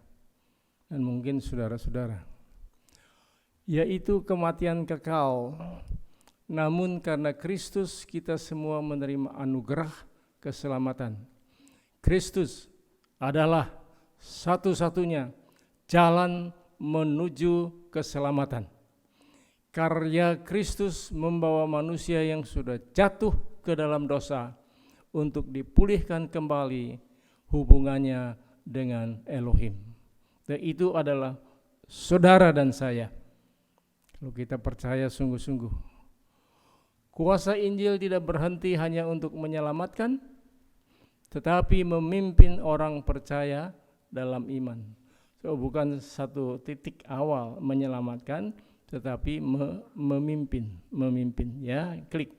Speaker 3: dan mungkin saudara-saudara. Yaitu kematian kekal. Namun karena Kristus kita semua menerima anugerah keselamatan. Kristus adalah satu-satunya jalan menuju keselamatan. Karya Kristus membawa manusia yang sudah jatuh ke dalam dosa untuk dipulihkan kembali hubungannya dengan Elohim. Dan itu adalah saudara dan saya. Kalau kita percaya sungguh-sungguh. Kuasa Injil tidak berhenti hanya untuk menyelamatkan, tetapi memimpin orang percaya dalam iman. So, bukan satu titik awal menyelamatkan, tetapi memimpin. Ya, klik.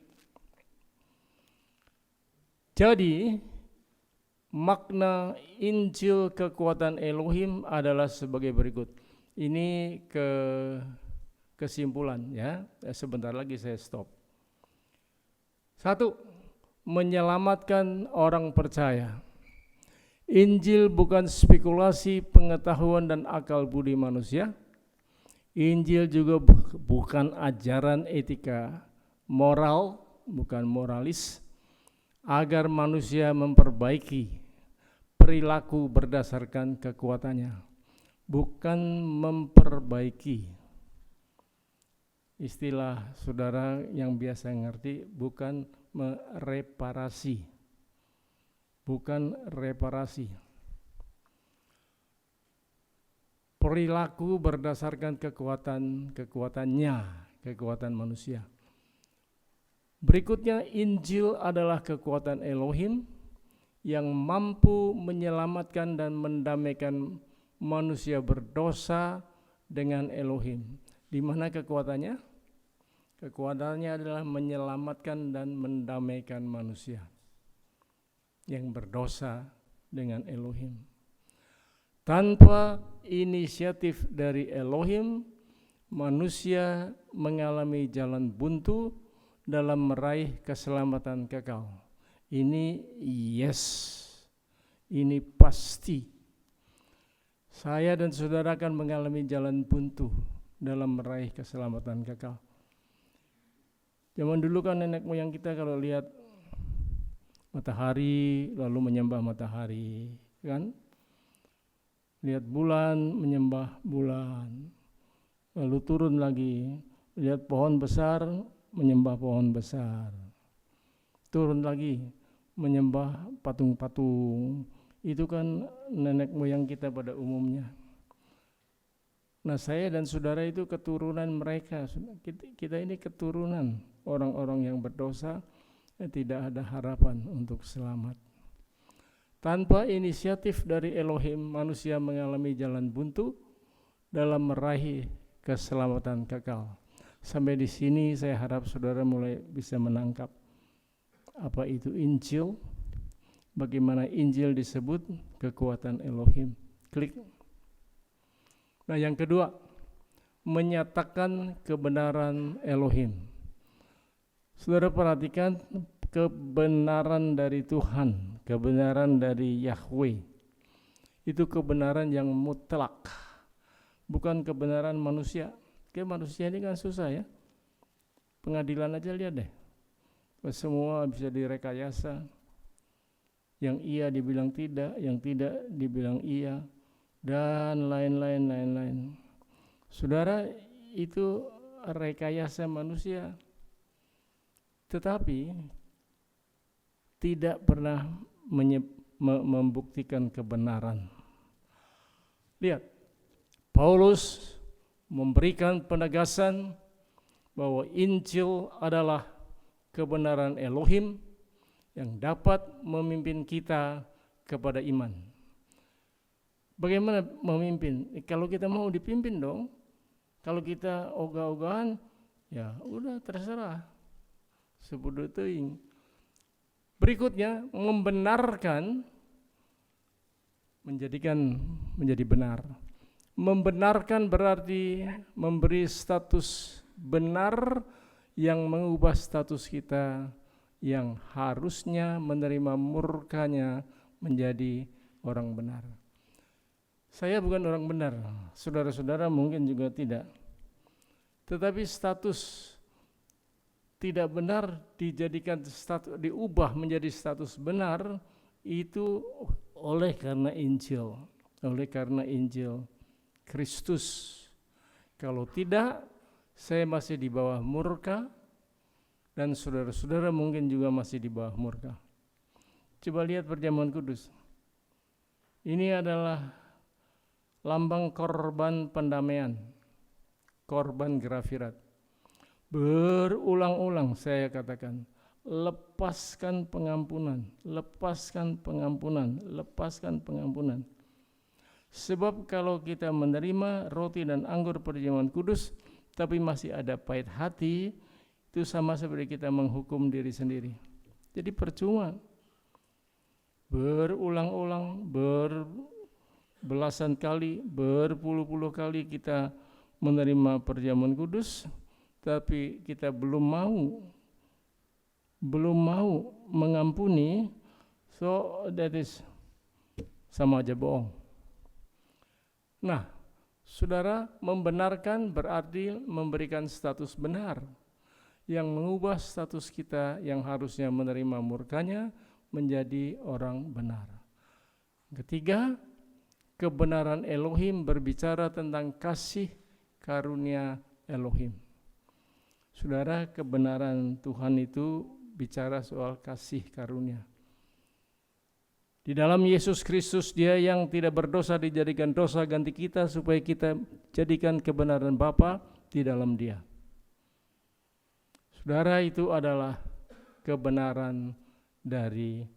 Speaker 3: Jadi makna Injil kekuatan Elohim adalah sebagai berikut. Ini kesimpulan ya. Sebentar lagi saya stop. 1. Menyelamatkan orang percaya. Injil bukan spekulasi pengetahuan dan akal budi manusia. Injil juga bukan ajaran etika moral, bukan moralis, agar manusia memperbaiki perilaku berdasarkan kekuatannya, bukan memperbaiki. Istilah saudara yang biasa ngerti, bukan mereparasi. Bukan reparasi. Perilaku berdasarkan kekuatannya, kekuatan manusia. Berikutnya, Injil adalah kekuatan Elohim yang mampu menyelamatkan dan mendamaikan manusia berdosa dengan Elohim. Di mana kekuatannya? Kekuatannya adalah menyelamatkan dan mendamaikan manusia yang berdosa dengan Elohim. Tanpa inisiatif dari Elohim, manusia mengalami jalan buntu dalam meraih keselamatan kekal. Ini yes, ini pasti. Saya dan saudara akan mengalami jalan buntu dalam meraih keselamatan kekal. Zaman dulu kan nenek moyang kita kalau lihat matahari lalu menyembah matahari, kan? Lihat bulan, menyembah bulan. Lalu turun lagi, lihat pohon besar, menyembah pohon besar. Turun lagi, menyembah patung-patung. Itu kan nenek moyang kita pada umumnya. Nah, saya dan saudara itu keturunan mereka. Kita ini keturunan orang-orang yang berdosa, tidak ada harapan untuk selamat. Tanpa inisiatif dari Elohim, manusia mengalami jalan buntu dalam meraih keselamatan kekal. Sampai di sini saya harap saudara mulai bisa menangkap apa itu Injil, bagaimana Injil disebut kekuatan Elohim. Klik. Nah, yang kedua, menyatakan kebenaran Elohim. Saudara perhatikan kebenaran dari Tuhan, kebenaran dari Yahweh. Itu kebenaran yang mutlak, bukan kebenaran manusia. Manusia ini kan susah ya. Pengadilan aja lihat deh. Semua bisa direkayasa. Yang iya dibilang tidak, yang tidak dibilang iya, dan lain-lain. Saudara, itu rekayasa manusia. Tetapi tidak pernah membuktikan kebenaran. Lihat, Paulus memberikan penegasan bahwa Injil adalah kebenaran Elohim yang dapat memimpin kita kepada iman. Bagaimana memimpin? Kalau kita mau dipimpin dong. Kalau kita ogah-ogahan, ya udah terserah. Sebudu teuing. Berikutnya, membenarkan menjadi benar. Membenarkan berarti memberi status benar yang mengubah status kita yang harusnya menerima murkanya menjadi orang benar. Saya bukan orang benar, saudara-saudara mungkin juga tidak. Tetapi status tidak benar dijadikan status, diubah menjadi status benar itu oleh karena Injil, Kristus. Kalau tidak, saya masih di bawah murka dan saudara-saudara mungkin juga masih di bawah murka. Coba lihat perjamuan kudus. Ini adalah lambang korban pendamaian, korban grafirat. Berulang-ulang saya katakan, lepaskan pengampunan. Sebab kalau kita menerima roti dan anggur perjamuan kudus, tapi masih ada pahit hati, itu sama seperti kita menghukum diri sendiri. Jadi percuma. Berulang-ulang, berbelasan kali, berpuluh-puluh kali kita menerima perjamuan kudus, tapi kita belum mau mengampuni, so that is sama aja bohong. Nah, saudara, membenarkan berarti memberikan status benar yang mengubah status kita yang harusnya menerima murkanya menjadi orang benar. Ketiga, kebenaran Elohim berbicara tentang kasih karunia Elohim. Saudara, kebenaran Tuhan itu bicara soal kasih karunia. Di dalam Yesus Kristus, Dia yang tidak berdosa dijadikan dosa ganti kita supaya kita jadikan kebenaran Bapa di dalam Dia. Saudara, itu adalah kebenaran dari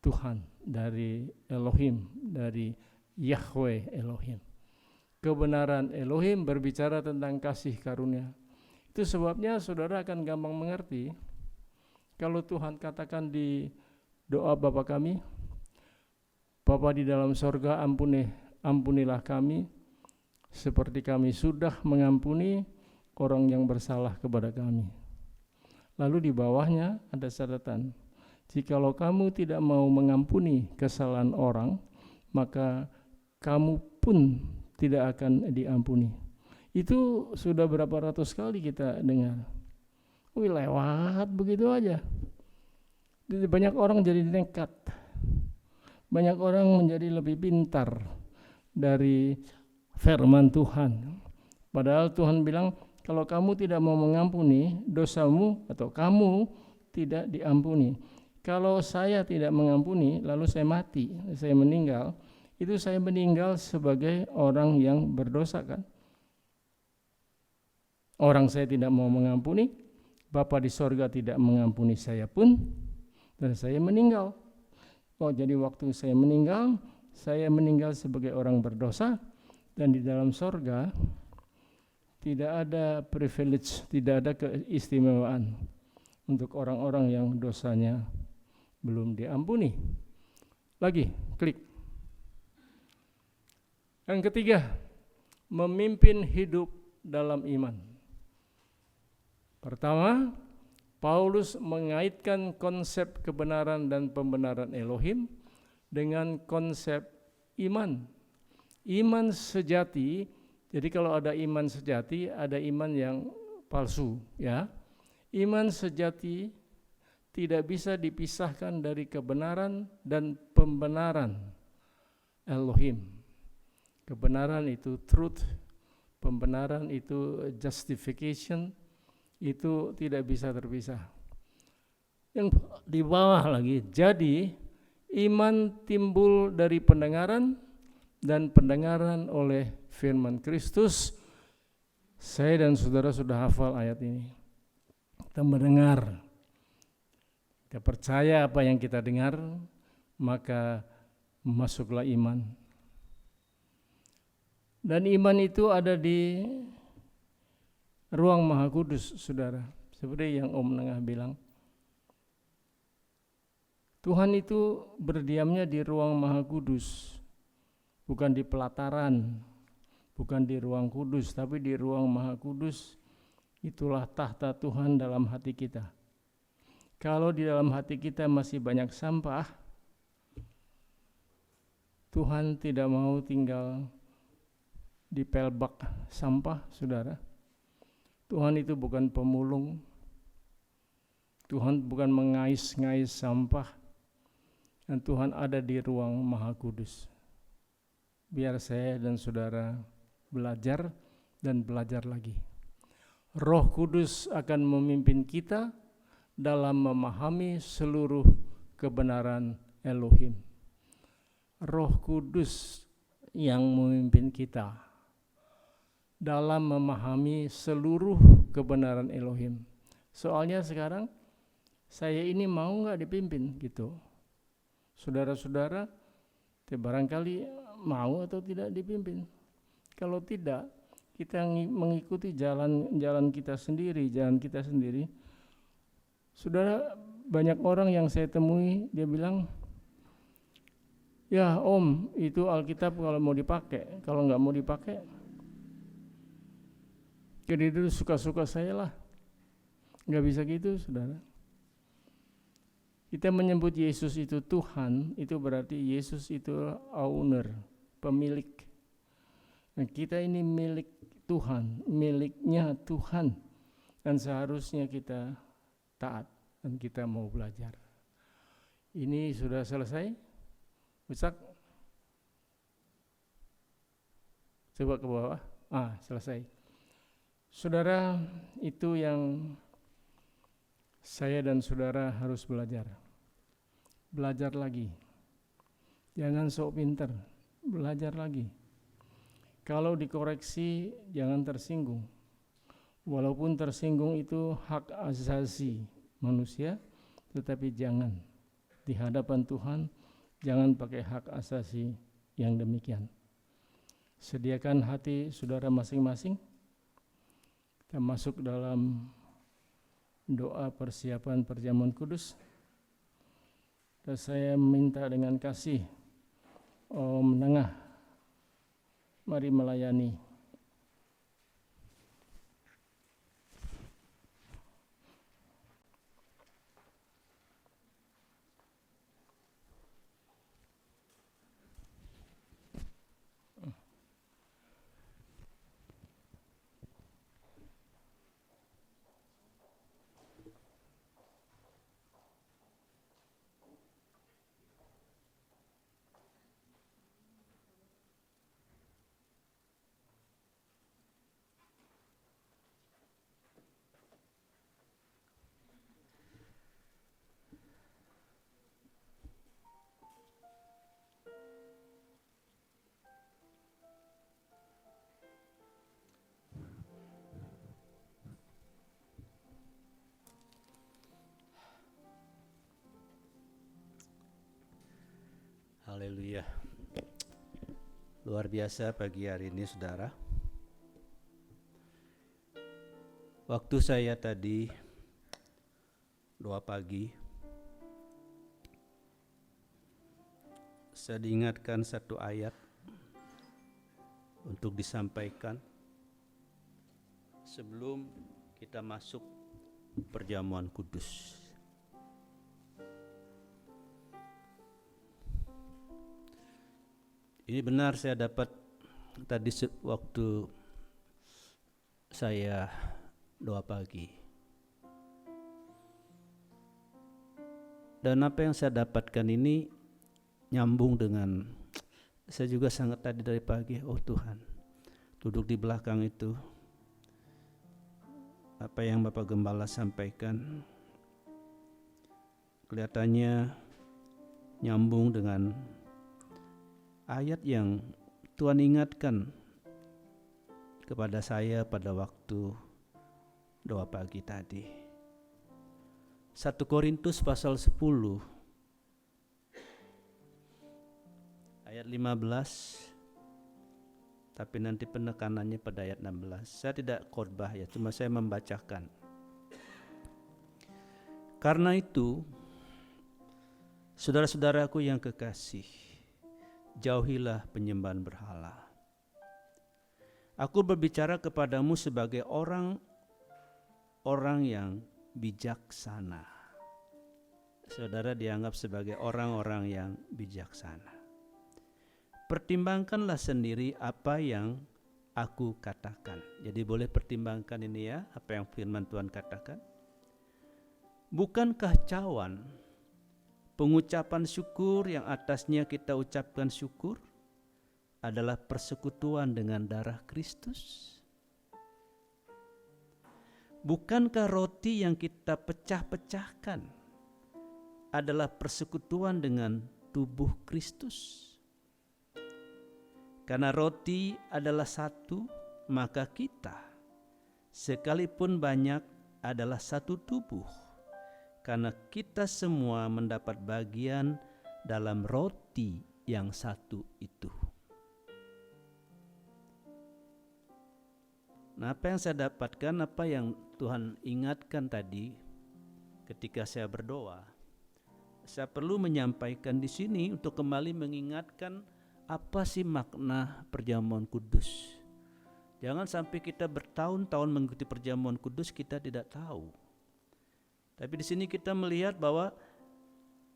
Speaker 3: Tuhan, dari Elohim, dari Yahweh Elohim. Kebenaran Elohim berbicara tentang kasih karunia. Itu sebabnya saudara akan gampang mengerti kalau Tuhan katakan di doa Bapa kami, Bapa di dalam sorga, ampunilah kami seperti kami sudah mengampuni orang yang bersalah kepada kami. Lalu di bawahnya ada catatan, jikalau kamu tidak mau mengampuni kesalahan orang, maka kamu pun tidak akan diampuni. Itu sudah berapa ratus kali kita dengar. Lewat begitu aja. Jadi banyak orang jadi nekat. Banyak orang menjadi lebih pintar dari firman Tuhan. Padahal Tuhan bilang, kalau kamu tidak mau mengampuni dosamu atau kamu tidak diampuni. Kalau saya tidak mengampuni, lalu saya mati, saya meninggal, itu saya meninggal sebagai orang yang berdosa kan. Orang saya tidak mau mengampuni, Bapa di sorga tidak mengampuni saya pun, dan saya meninggal. Oh, jadi waktu saya meninggal sebagai orang berdosa, dan di dalam sorga tidak ada privilege, tidak ada keistimewaan untuk orang-orang yang dosanya belum diampuni. Lagi, klik. Yang ketiga, memimpin hidup dalam iman. Pertama, Paulus mengaitkan konsep kebenaran dan pembenaran Elohim dengan konsep iman. Iman sejati, jadi kalau ada iman sejati, ada iman yang palsu, ya. Iman sejati tidak bisa dipisahkan dari kebenaran dan pembenaran Elohim. Kebenaran itu truth, pembenaran itu justification, itu tidak bisa terpisah. Yang di bawah lagi, jadi iman timbul dari pendengaran dan pendengaran oleh firman Kristus. Saya dan saudara sudah hafal ayat ini. Kita mendengar, kita percaya apa yang kita dengar, maka masuklah iman. Dan iman itu ada di ruang Maha Kudus, saudara. Seperti yang Om Nengah bilang, Tuhan itu berdiamnya di ruang Maha Kudus, bukan di pelataran, bukan di ruang kudus, tapi di ruang Maha Kudus. Itulah tahta Tuhan dalam hati kita. Kalau di dalam hati kita masih banyak sampah, Tuhan tidak mau tinggal di pelbak sampah, saudara. Tuhan itu bukan pemulung. Tuhan bukan mengais-ngais sampah. Dan Tuhan ada di ruang Maha Kudus. Biar saya dan saudara belajar dan belajar lagi. Roh Kudus akan memimpin kita dalam memahami seluruh kebenaran Elohim. Roh Kudus yang memimpin kita dalam memahami seluruh kebenaran Elohim. Soalnya sekarang saya ini mau nggak dipimpin gitu. Saudara-saudara barangkali mau atau tidak dipimpin. Kalau tidak, kita mengikuti jalan kita sendiri. Saudara, banyak orang yang saya temui, dia bilang, ya Om, itu Alkitab kalau mau dipakai, kalau nggak mau dipakai, jadi itu suka-suka saya lah. Nggak bisa gitu, saudara. Kita menyebut Yesus itu Tuhan, itu berarti Yesus itu owner, pemilik. Dan kita ini milik Tuhan, miliknya Tuhan. Dan seharusnya kita taat dan kita mau belajar. Ini sudah selesai? Ustaz? Coba ke bawah. Selesai. Saudara, itu yang saya dan saudara harus belajar. Belajar lagi. Jangan sok pinter, belajar lagi. Kalau dikoreksi, jangan tersinggung. Walaupun tersinggung itu hak asasi manusia, tetapi jangan. Di hadapan Tuhan, jangan pakai hak asasi yang demikian. Sediakan hati saudara masing-masing. Kita masuk dalam doa persiapan perjamuan kudus. Dan saya minta dengan kasih Om Nengah, mari melayani.
Speaker 4: Haleluya. Luar biasa pagi hari ini saudara. Waktu saya tadi doa pagi, saya diingatkan satu ayat untuk disampaikan sebelum kita masuk perjamuan kudus. Ini benar saya dapat tadi waktu saya doa pagi. Dan apa yang saya dapatkan ini nyambung dengan saya juga sangat tadi dari pagi, oh Tuhan, duduk di belakang itu, apa yang Bapak Gembala sampaikan kelihatannya nyambung dengan ayat yang Tuhan ingatkan kepada saya pada waktu doa pagi tadi. 1 Korintus pasal 10 ayat 15, tapi nanti penekanannya pada ayat 16. Saya tidak khotbah ya, cuma saya membacakan. Karena itu, saudara-saudaraku yang kekasih, jauhilah penyembahan berhala. Aku berbicara kepadamu sebagai orang yang bijaksana. Saudara dianggap sebagai orang-orang yang bijaksana. Pertimbangkanlah sendiri apa yang aku katakan. Jadi boleh pertimbangkan ini ya, apa yang firman Tuhan katakan. Bukankah cawan, pengucapan syukur yang atasnya kita ucapkan syukur adalah persekutuan dengan darah Kristus? Bukankah roti yang kita pecah-pecahkan adalah persekutuan dengan tubuh Kristus? Karena roti adalah satu, maka kita, sekalipun banyak, adalah satu tubuh. Karena kita semua mendapat bagian dalam roti yang satu itu. Nah, apa yang saya dapatkan, apa yang Tuhan ingatkan tadi ketika saya berdoa, saya perlu menyampaikan di sini untuk kembali mengingatkan apa sih makna perjamuan kudus. Jangan sampai kita bertahun-tahun mengikuti perjamuan kudus kita tidak tahu. Tapi di sini kita melihat bahwa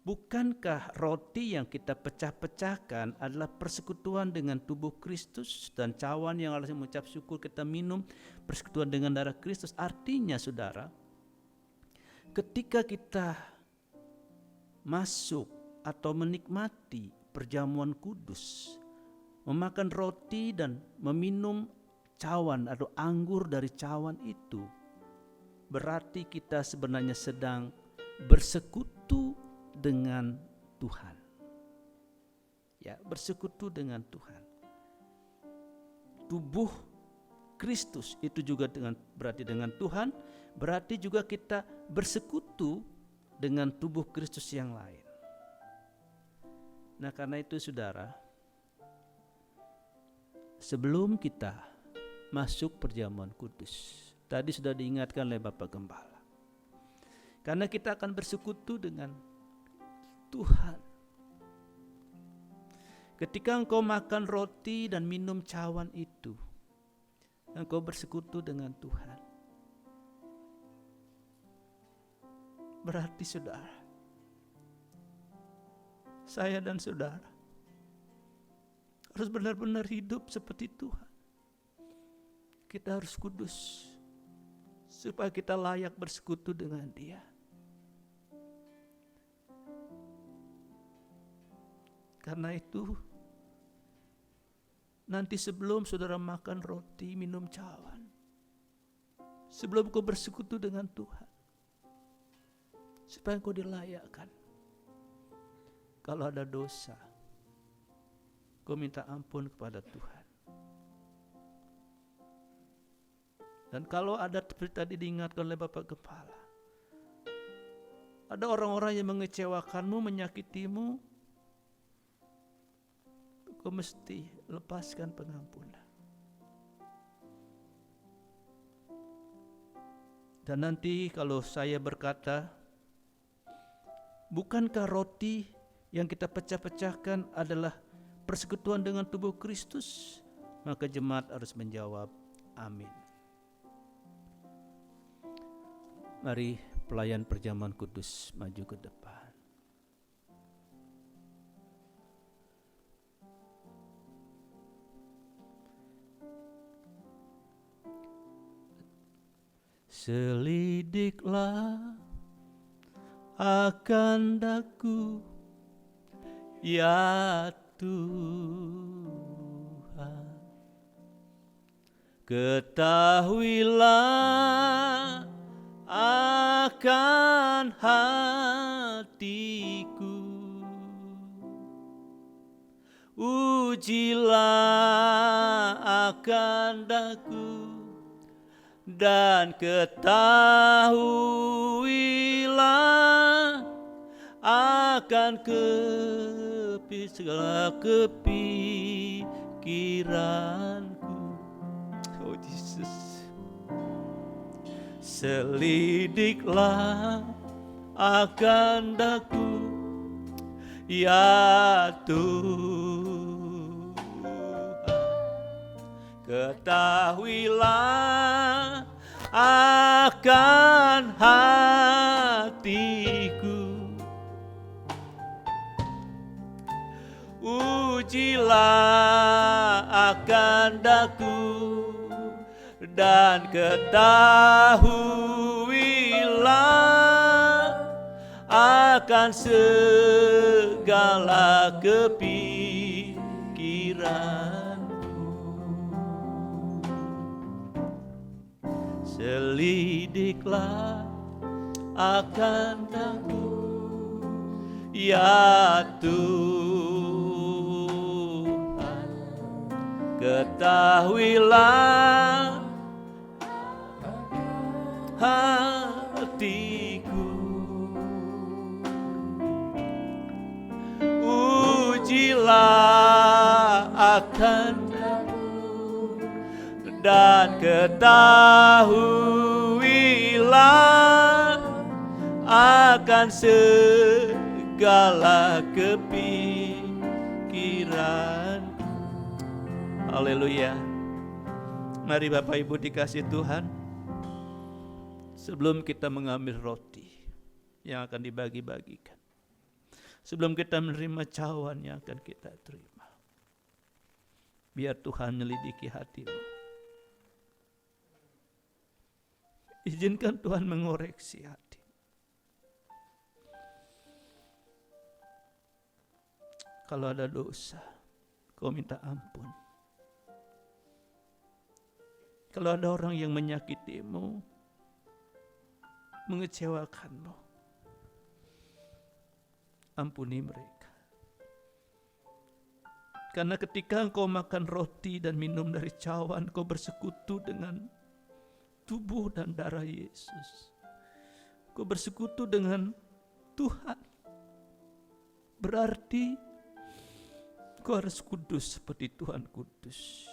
Speaker 4: bukankah roti yang kita pecah-pecahkan adalah persekutuan dengan tubuh Kristus, dan cawan yang harus mengucap syukur kita minum persekutuan dengan darah Kristus. Artinya saudara, ketika kita masuk atau menikmati perjamuan kudus, memakan roti dan meminum cawan atau anggur dari cawan itu, berarti kita sebenarnya sedang bersekutu dengan Tuhan. Ya, bersekutu dengan Tuhan. Tubuh Kristus itu juga berarti dengan Tuhan, berarti juga kita bersekutu dengan tubuh Kristus yang lain. Nah, karena itu saudara, sebelum kita masuk perjamuan kudus, tadi sudah diingatkan oleh Bapak Gembala, karena kita akan bersekutu dengan Tuhan. Ketika engkau makan roti dan minum cawan itu, engkau bersekutu dengan Tuhan. Berarti saudara, saya dan saudara harus benar-benar hidup seperti Tuhan. Kita harus kudus supaya kita layak bersekutu dengan Dia. Karena itu, nanti sebelum saudara makan roti, minum cawan, sebelum kau bersekutu dengan Tuhan, supaya kau dilayakkan. Kalau ada dosa, kau minta ampun kepada Tuhan. Dan kalau ada seperti tadi diingatkan oleh Bapak Gembala, ada orang-orang yang mengecewakanmu, menyakitimu, kau mesti lepaskan pengampunan. Dan nanti kalau saya berkata, bukankah roti yang kita pecah-pecahkan adalah persekutuan dengan tubuh Kristus? Maka jemaat harus menjawab, amin. Mari pelayan perjamuan kudus maju ke depan. Selidiklah akan daku, ya Tuhan. Ketahuilah akan hatiku, ujilah akan daku, dan ketahuilah akan segala kepikiranku. Oh Jesus, selidiklah akan daku, ya Tuhan. Ketahuilah akan hatiku, ujilah akan daku, dan ketahuilah akan segala kepikiranku. Selidiklah akan daku, ya Tuhan. Ketahuilah hatiku, ujilah akan daku, dan ketahuilah akan segala kepikiran. Haleluya. Mari Bapak Ibu dikasih Tuhan, sebelum kita mengambil roti yang akan dibagi-bagikan, sebelum kita menerima cawan yang akan kita terima, biar Tuhan menyelidiki hatimu. Izinkan Tuhan mengoreksi hati. Kalau ada dosa, kau minta ampun. Kalau ada orang yang menyakitimu, mengecewakanmu, ampuni mereka. Karena ketika engkau makan roti dan minum dari cawan, kau bersekutu dengan tubuh dan darah Yesus. Kau bersekutu dengan Tuhan. Berarti kau harus kudus seperti Tuhan kudus.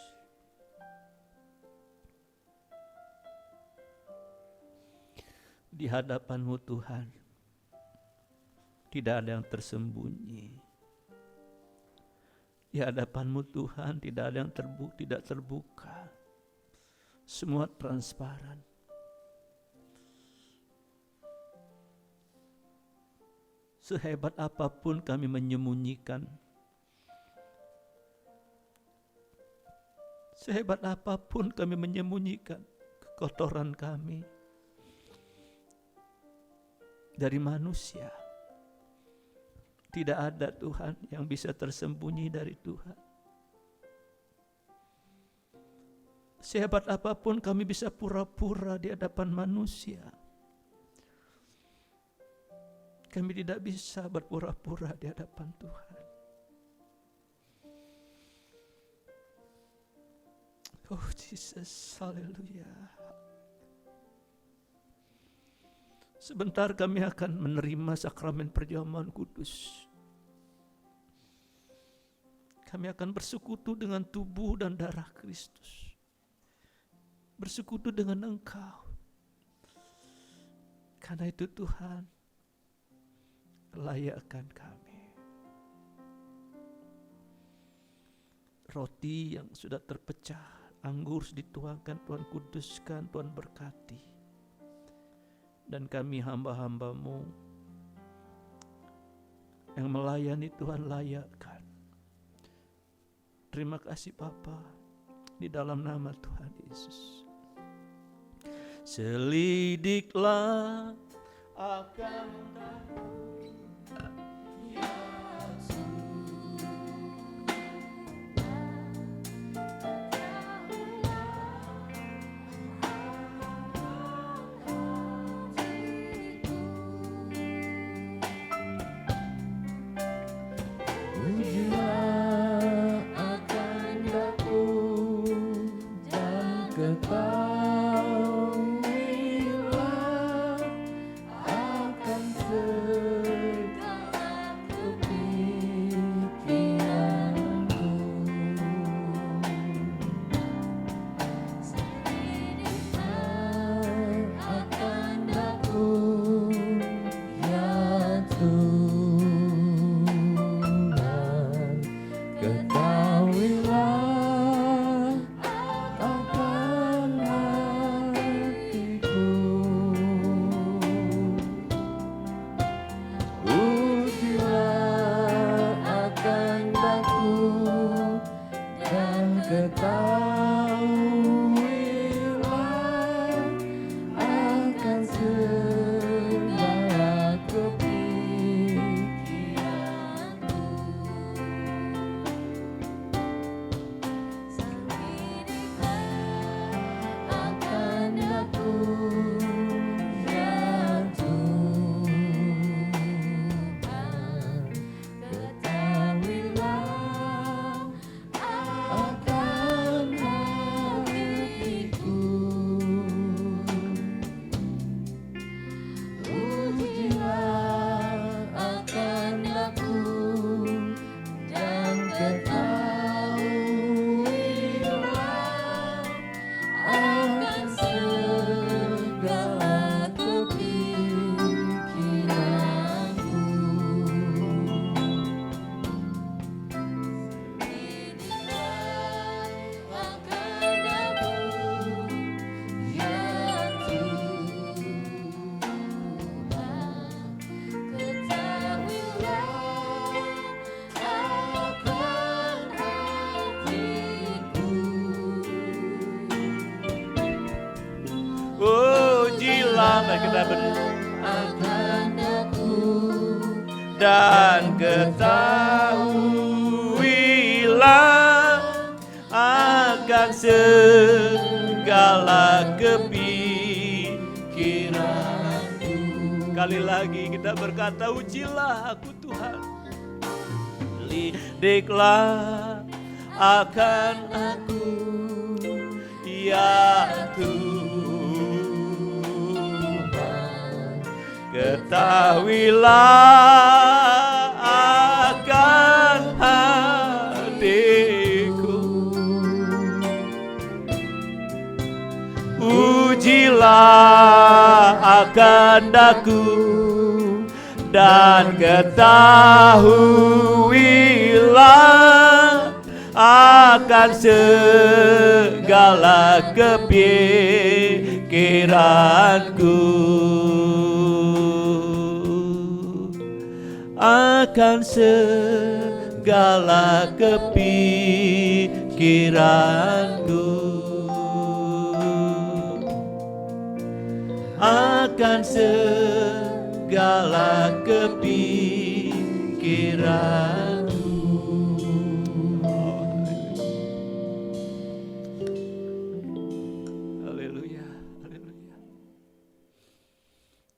Speaker 4: Di hadapan-Mu Tuhan, tidak ada yang tersembunyi. Di hadapan-Mu Tuhan, tidak ada yang tidak terbuka. Semua transparan. Sehebat apapun kami menyembunyikan, sehebat apapun kami menyembunyikan kekotoran kami dari manusia, tidak ada Tuhan yang bisa tersembunyi dari Tuhan. Sehebat apapun kami bisa pura-pura di hadapan manusia, kami tidak bisa berpura-pura di hadapan Tuhan. Oh Jesus, haleluya. Sebentar kami akan menerima sakramen perjamuan kudus. kami akan bersekutu dengan tubuh dan darah Kristus. Bersekutu dengan Engkau. Karena itu Tuhan, layakkan kami. Roti yang sudah terpecah, anggur dituangkan, Tuhan kuduskan, Tuhan berkati. Dan kami hamba-hamba-Mu yang melayani Tuhan layakkan. Terima kasih Bapa, di dalam nama Tuhan Yesus. Selidiklah akan dan ketahuilah akan segala kepikiranku. Kali lagi kita berkata, ujilah aku Tuhan, lidiklah akan aku ya Tuhan, ketahuilah akan hatiku, ujilah akan daku dan ketahuilah akan segala kepikiranku, akan segala kepikiranku, akan segala kepikiranku. Haleluya, haleluya.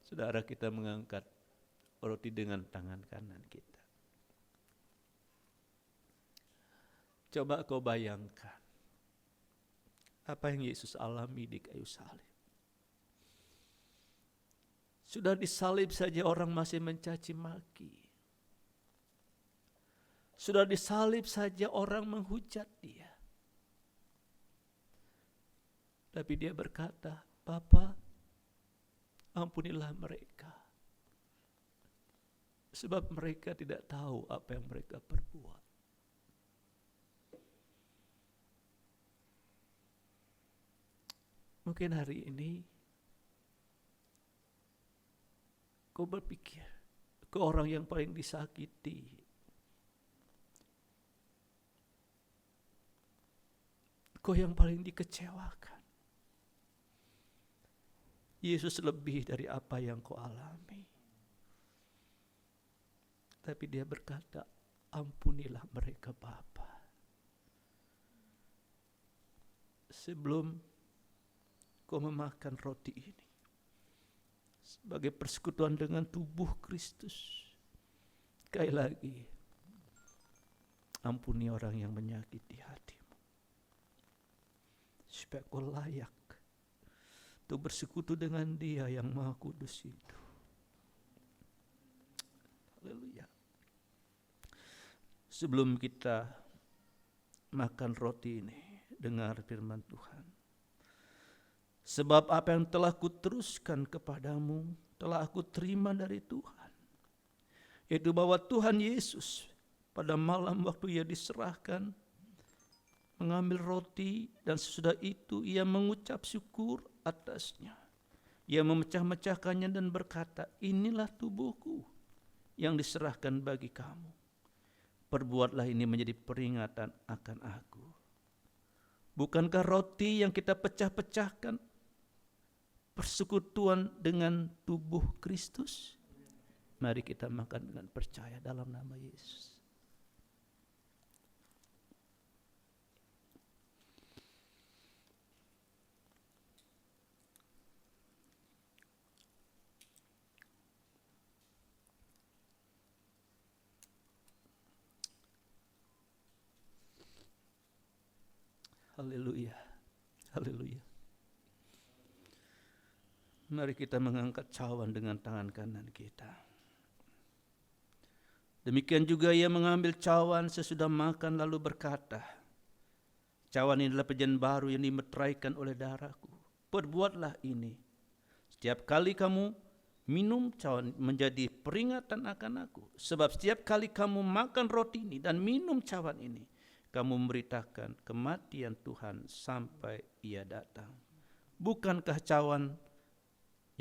Speaker 4: Saudara, kita mengangkat roti dengan tangan kanan kita. Coba kau bayangkan apa yang Yesus alami di kayu salib. Sudah disalib saja orang masih mencaci maki. Sudah disalib saja orang menghujat dia. Tapi dia berkata, Bapa, ampunilah mereka. Sebab mereka tidak tahu apa yang mereka perbuat. Mungkin hari ini kau berpikir ke orang yang paling disakiti, kau yang paling dikecewakan. Yesus lebih dari apa yang kau alami. Tapi dia berkata, ampunilah mereka Bapa. Sebelum kau memakan roti ini sebagai persekutuan dengan tubuh Kristus, sekali lagi, ampuni orang yang menyakiti hatimu, supaya kau layak untuk bersekutu dengan Dia yang Maha Kudus itu. Haleluya. Sebelum kita makan roti ini, dengar firman Tuhan. Sebab apa yang telah kuteruskan kepadamu, telah aku terima dari Tuhan. Yaitu bahwa Tuhan Yesus pada malam waktu Ia diserahkan, mengambil roti dan sesudah itu Ia mengucap syukur atasnya. Ia memecah-mecahkannya dan berkata, inilah tubuhku yang diserahkan bagi kamu. Perbuatlah ini menjadi peringatan akan aku. Bukankah roti yang kita pecah-pecahkan persekutuan dengan tubuh Kristus? Mari kita makan dengan percaya dalam nama Yesus. Haleluya. Haleluya. Mari kita mengangkat cawan dengan tangan kanan kita. Demikian juga Ia mengambil cawan sesudah makan lalu berkata, cawan ini adalah perjanjian baru yang dimeteraikan oleh darahku. Perbuatlah ini setiap kali kamu minum cawan menjadi peringatan akan aku. Sebab setiap kali kamu makan roti ini dan minum cawan ini, kamu memberitakan kematian Tuhan sampai Ia datang. Bukankah cawan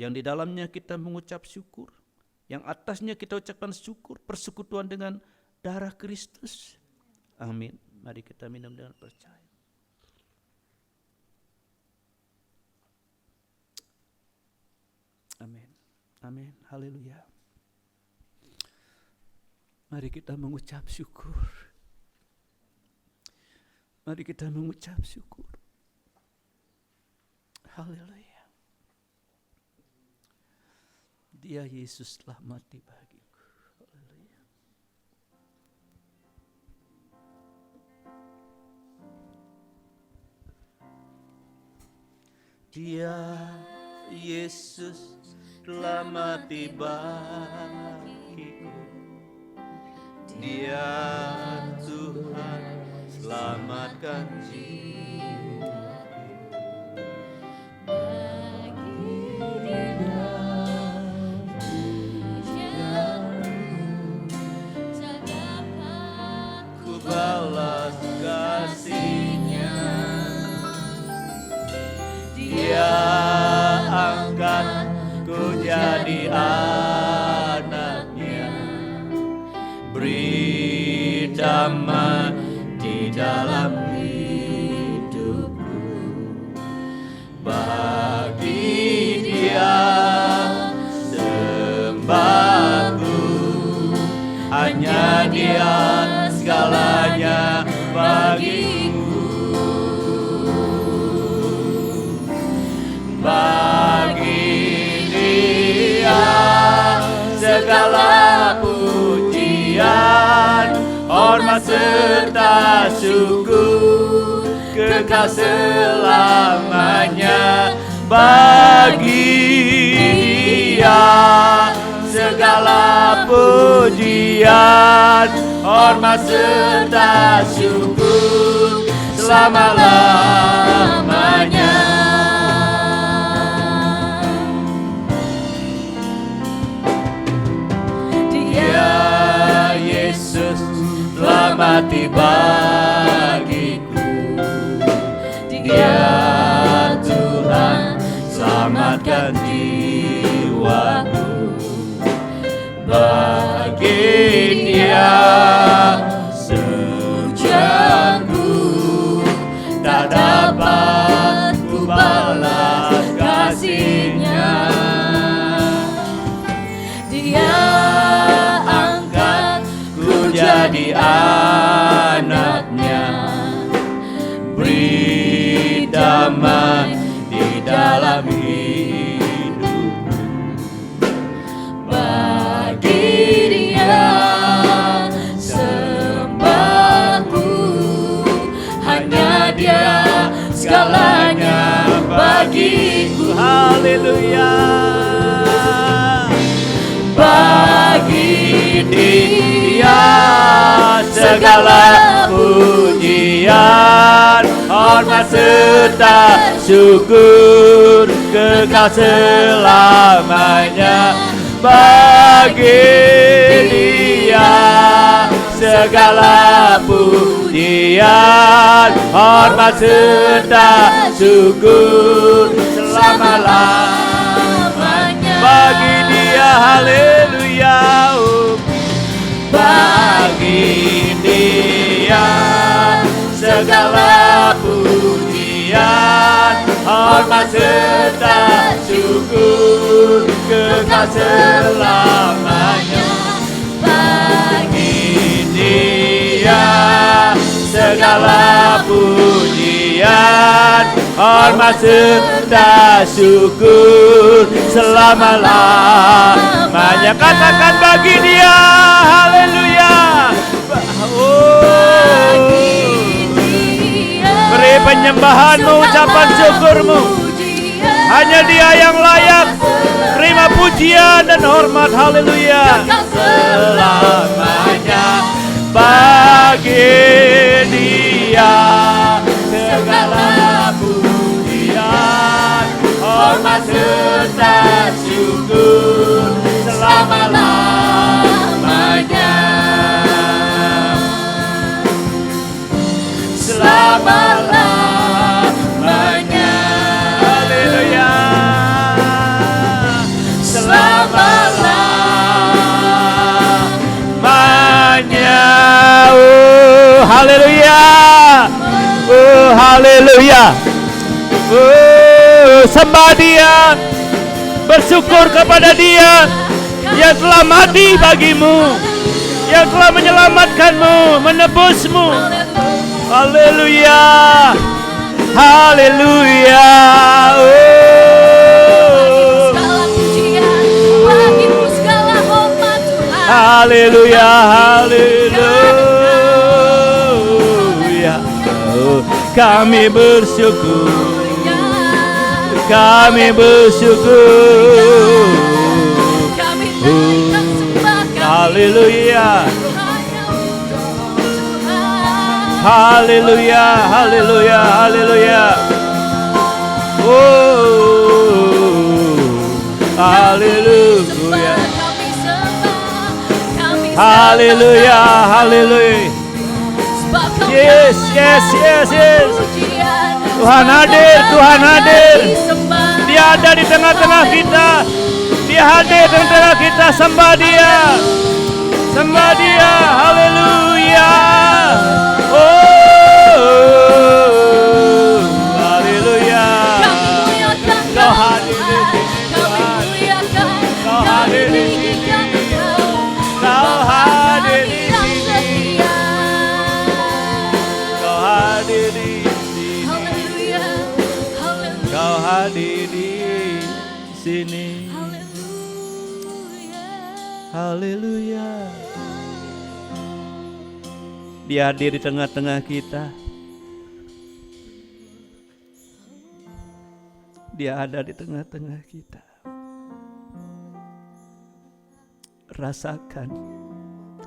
Speaker 4: yang di dalamnya kita mengucap syukur, yang atasnya kita ucapkan syukur, persekutuan dengan darah Kristus? Amin. Mari kita minum dengan percaya. Amin. Amin. Haleluya. Mari kita mengucap syukur. Mari kita mengucap syukur. Haleluya. Dia Yesus telah mati bagiku. Haleluya. Dia Yesus telah mati bagiku. Dia Tuhan selamatkan jiwa. Ku balas kasih-Nya. Dia angkat ku jadi anak-Nya. Beri damai di dalam hidupku. Bagi Dia sembahku, hanya Dia segalanya bagiku. Bagi Dia segala pujian, hormat serta syukur, kekal selamanya. Bagi Dia segala pujian, hormat serta syukur selama-lamanya. Dia Yesus telah mati bagiku. Dia Tuhan selamatkan jiwaku. Bagi Dia hujanku tak dapat ku balas kasih-Nya. Dia angkat ku jadi anak-Nya, beri damai di dalam hidupku. Bagi Dia sembahku, hanya Dia segalanya bagiku. Haleluya. Bagi Dia segala pujian, hormat serta syukur kekal selamanya. Bagi Dia segala pujian, hormat serta syukur selama-lamanya. Bagi Dia, haleluya. Bagi Dia segala pujian, hormat serta syukur kekal selamanya. Bagi Dia segala pujian, hormat serta syukur selama-lamanya. Katakan bagi Dia, haleluya. Beri penyembahanmu, ucapan syukurmu. Hanya Dia yang layak terima pujian dan hormat, haleluya. Selamanya bagi Dia segala pujian, hormat serta syukur selama-lamanya. Selama-lamanya, haleluya. Selama-lamanya, oh haleluya. Oh haleluya. Oh sembah Dia, bersyukur kepada Dia yang telah mati bagimu, yang telah menyelamatkanmu, menebusmu. Haleluya. Haleluya. Haleluya. Haleluya. Kami bersyukur. Kami bersyukur. Haleluya. Haleluya, haleluya, haleluya. Oh, haleluya. Haleluya, haleluya. Yes, yes, yes, yes. Tuhan hadir, Tuhan hadir. Dia ada di tengah-tengah kita. Dia hadir di tengah kita. Sembah Dia. Sembah Dia. Haleluya. Oh, haleluya. Kau hadir di sini, Tuhan. Kau hadir di sini. Kau hadir di sini. Kau hadir di sini. Kau hadir di sini. Haleluya. Dia hadir di tengah-tengah kita. Dia ada di tengah-tengah kita. Rasakan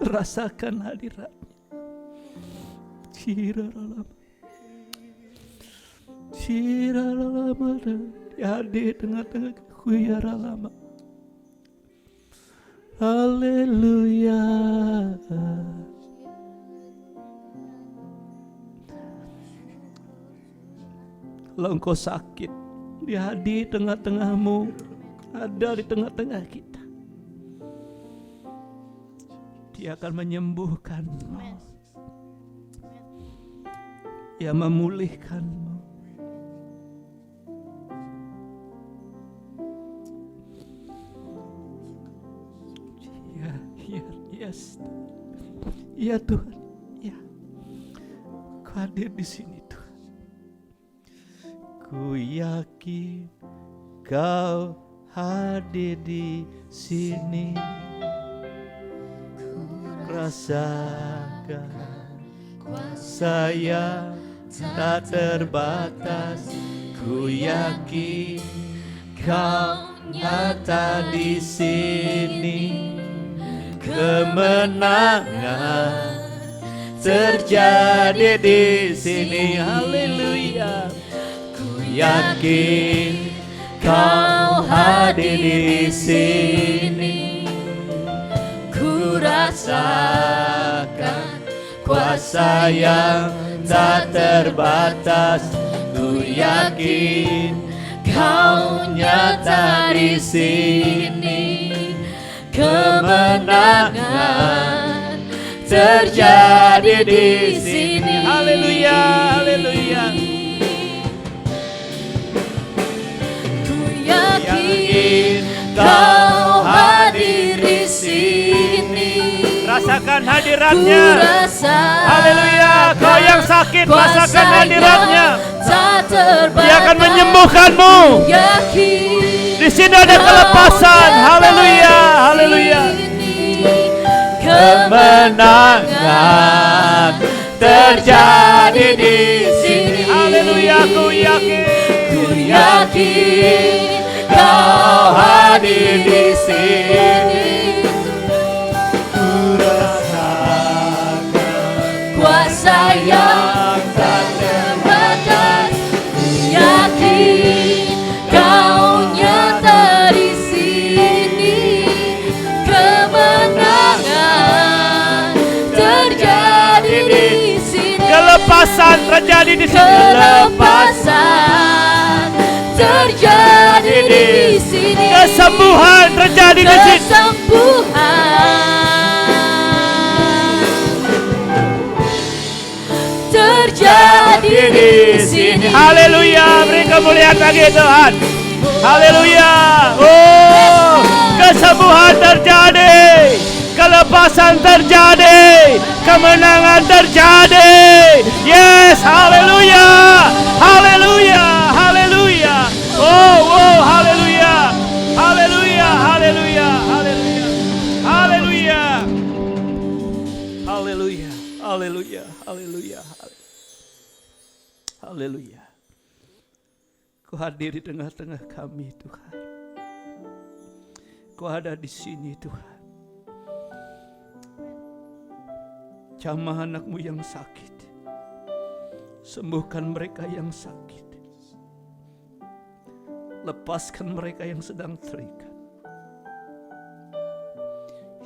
Speaker 4: rasakan hadiratnya. Ciralama dia di tengah-tengah kuyaralama. Haleluya. Kalau engkau sakit, dia di tengah-tengahmu, ada di tengah-tengah kita. Dia akan menyembuhkanmu. Dia memulihkanmu. Yes. Ya Tuhan, ya. Kau hadir di sini Tuhan. Ku yakin Kau hadir di sini. Ku rasakan kuasa yang tak terbatas. Ku yakin Kau nyata di sini. Kemenangan terjadi di sini. Haleluya. Ku yakin Kau hadir di sini. Ku rasakan kuasa yang tak terbatas. Ku yakin Kau nyata di sini. Kemenangan terjadi di sini. Haleluya, haleluya.
Speaker 1: Ku yakin Kau hadir di sini.
Speaker 4: Rasakan hadiratnya.
Speaker 1: Rasakan
Speaker 4: Haleluya. Kau yang sakit, rasakan hadiratnya.
Speaker 1: Dia
Speaker 4: Dia akan menyembuhkanmu. Di sini ada kelepasan. Haleluya, haleluya. Kemenangan terjadi di sini. Haleluya, ku yakin Kau hadir di sini. Ku rasakan kuasa yang tak terbatas. Ku yakin Kau nyata di sini. Kemenangan terjadi di sini. Kelepasan terjadi di sini. Kelepasan terjadi di sini. Kesembuhan terjadi di sini. Kesembuhan terjadi di sini. Haleluya, beri kemuliaan bagi Tuhan. Haleluya. Oh, kesembuhan terjadi, kelepasan terjadi, kemenangan terjadi. Yes, haleluya. Haleluya, haleluya. Oh, oh, haleluya. Haleluya, haleluya, haleluya. Haleluya. Haleluya, haleluya, haleluya. Haleluya. Kau hadir di tengah-tengah kami Tuhan. Kau ada di sini Tuhan. Jamah anakmu yang sakit. Sembuhkan mereka yang sakit. Lepaskan mereka yang sedang terikat.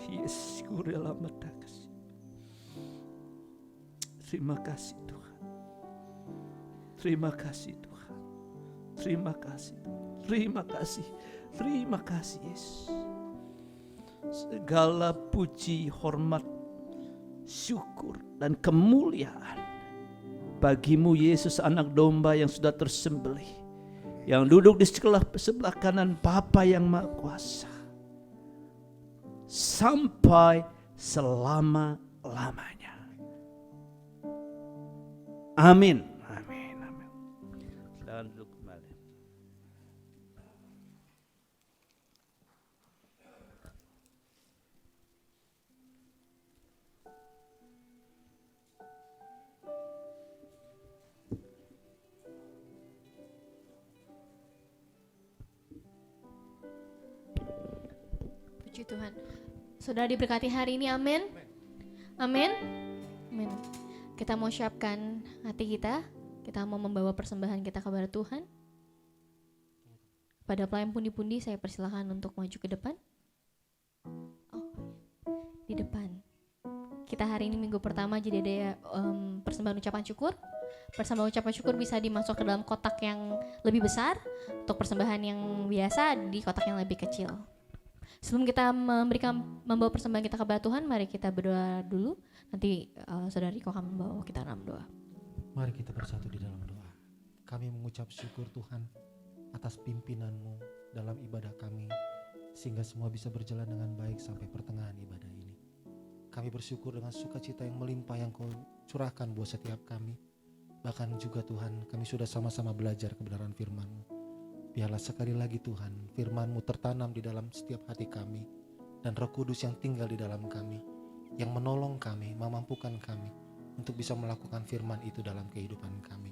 Speaker 4: Yes, ku rela matakas. Terima kasih Tuhan. Terima kasih Tuhan. Terima kasih. Terima kasih. Terima kasih Yesus. Segala puji, hormat, syukur dan kemuliaan bagimu Yesus, anak domba yang sudah tersembelih, yang duduk di sebelah kanan Bapa yang Maha Kuasa sampai selama-lamanya. Amin. Amin. Amin. Silakan duduk kembali.
Speaker 1: Puji Tuhan. Saudara diberkati hari ini, amin. Amin. Amin. Kita mau siapkan hati kita. Kita mau membawa persembahan kita kepada Tuhan. Pada pelayan pundi-pundi saya persilakan untuk maju ke depan. Oh, di depan. Kita hari ini minggu pertama jadi ada persembahan ucapan syukur. Persembahan ucapan syukur bisa dimasuk ke dalam kotak yang lebih besar. Untuk persembahan yang biasa di kotak yang lebih kecil. Sebelum kita membawa persembahan kita kepada Tuhan, mari kita berdoa dulu. Nanti Saudara Riko akan membawa kita dalam doa.
Speaker 2: Mari kita bersatu di dalam doa. Kami mengucap syukur Tuhan atas pimpinan-Mu dalam ibadah kami, sehingga semua bisa berjalan dengan baik sampai pertengahan ibadah ini. Kami bersyukur dengan sukacita yang melimpah yang Kau curahkan buat setiap kami. Bahkan juga Tuhan, kami sudah sama-sama belajar kebenaran firman-Mu. Biarlah sekali lagi Tuhan, firman-Mu tertanam di dalam setiap hati kami, dan Roh Kudus yang tinggal di dalam kami, yang menolong kami, memampukan kami untuk bisa melakukan firman itu dalam kehidupan kami,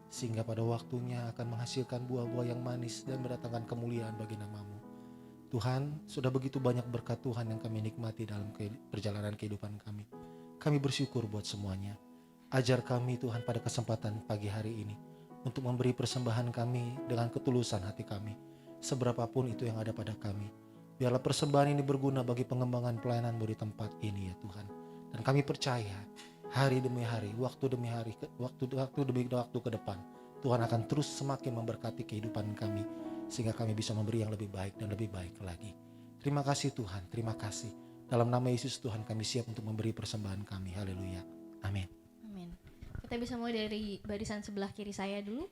Speaker 2: sehingga pada waktunya akan menghasilkan buah-buah yang manis dan mendatangkan kemuliaan bagi nama-Mu. Tuhan, sudah begitu banyak berkat Tuhan yang kami nikmati dalam perjalanan kehidupan kami. Kami bersyukur buat semuanya. Ajar kami Tuhan pada kesempatan pagi hari ini untuk memberi persembahan kami dengan ketulusan hati kami, seberapapun itu yang ada pada kami. Biarlah persembahan ini berguna bagi pengembangan pelayanan-Mu di tempat ini ya Tuhan. Dan kami percaya hari demi hari, waktu demi hari, waktu demi waktu ke depan, Tuhan akan terus semakin memberkati kehidupan kami, sehingga kami bisa memberi yang lebih baik dan lebih baik lagi. Terima kasih Tuhan, terima kasih. Dalam nama Yesus Tuhan kami siap untuk memberi persembahan kami. Haleluya. Amin.
Speaker 1: Kita bisa mulai dari barisan sebelah kiri saya dulu.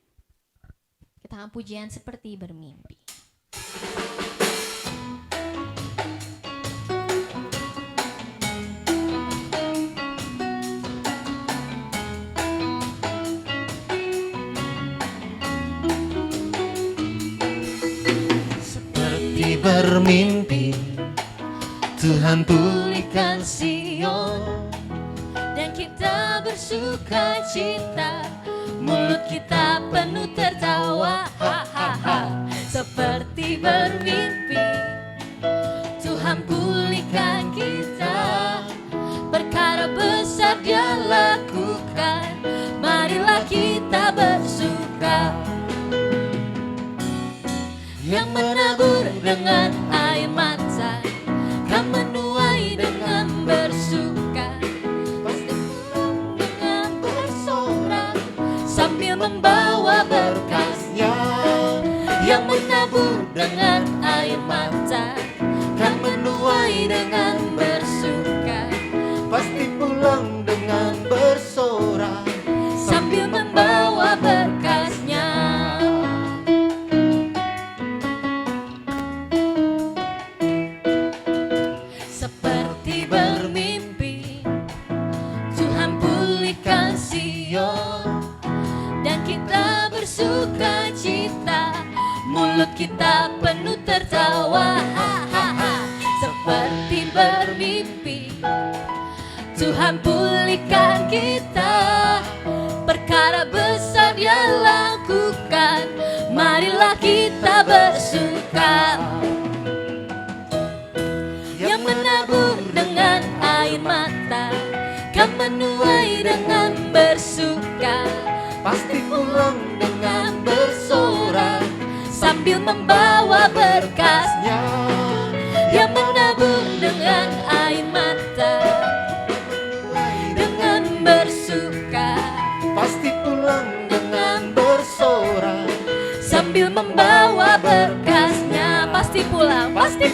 Speaker 1: Kita akan pujian seperti bermimpi.
Speaker 2: Seperti bermimpi, Tuhan pulihkan
Speaker 1: Sion, dan kita bersuka cita, mulut kita penuh tertawa, seperti bermimpi. Tuhan pulihkan kita, perkara besar Dia lakukan, marilah kita bersuka. Yang menabur dengan air mata, kan menuai dengan bersuka. Sambil membawa berkasnya, yang menabur dengan air mata, kan menuai dengan bersuka.
Speaker 2: pasti pulang dengan bersorak
Speaker 1: Sambil membawa berkasnya. Seperti bermimpi, Tuhan pulihkan Sion, dan kita bersuka cita, mulut kita penuh tertawa, seperti bermimpi. Tuhan pulihkan kita, perkara besar Dia lakukan, marilah kita bersuka. Yang menabur dengan air mata, kan menuai dengan bersuka.
Speaker 2: pasti pulang dengan bersorak
Speaker 1: Sambil membawa berkasnya, yang menabur dengan air mata, dengan bersuka.
Speaker 2: pasti pulang dengan bersorak
Speaker 1: Sambil membawa berkasnya, pasti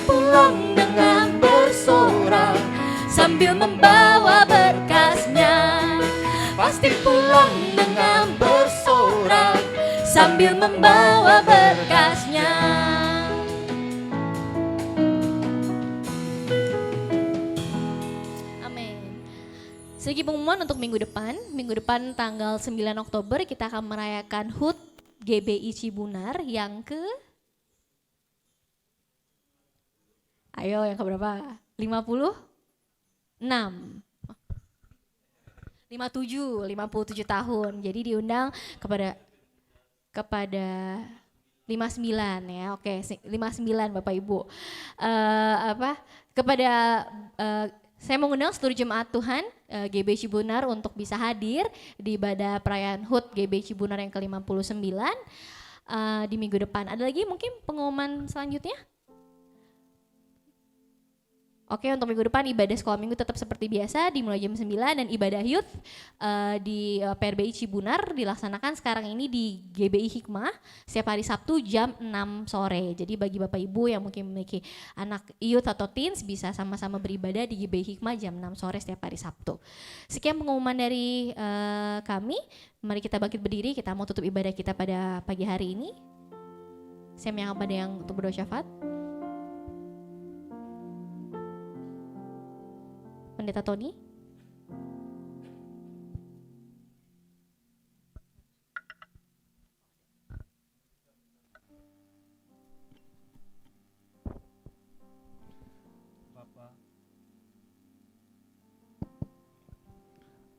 Speaker 1: pulang dengan bersorak. Sambil membawa berkasnya, pasti pulang dengan bersorak. Sambil membawa berkasnya. Amin. Segi pengumuman untuk minggu depan tanggal 9 Oktober kita akan merayakan HUT GBI Cibunar yang ke, ayo yang ke berapa? 56 57 tahun. Jadi diundang kepada 59 ya. Oke, 59 Bapak Ibu. Kepada Saya mengundang seluruh jemaat Tuhan GB Cibunar untuk bisa hadir di ibadah perayaan HUT GB Cibunar yang ke-59 di minggu depan. Ada lagi mungkin pengumuman selanjutnya? Oke, untuk minggu depan ibadah sekolah minggu tetap seperti biasa dimulai jam 9 dan ibadah youth di PRBI Cibunar dilaksanakan sekarang ini di GBI Hikmah setiap hari Sabtu jam 6 sore. Jadi bagi Bapak Ibu yang mungkin memiliki anak youth atau teens bisa sama-sama beribadah di GBI Hikmah jam 6 sore setiap hari Sabtu. Sekian pengumuman dari kami. Mari kita bangkit berdiri, kita mau tutup ibadah kita pada pagi hari ini. Saya mengangkat pada yang untuk berdoa syafaat. Pendeta Tony.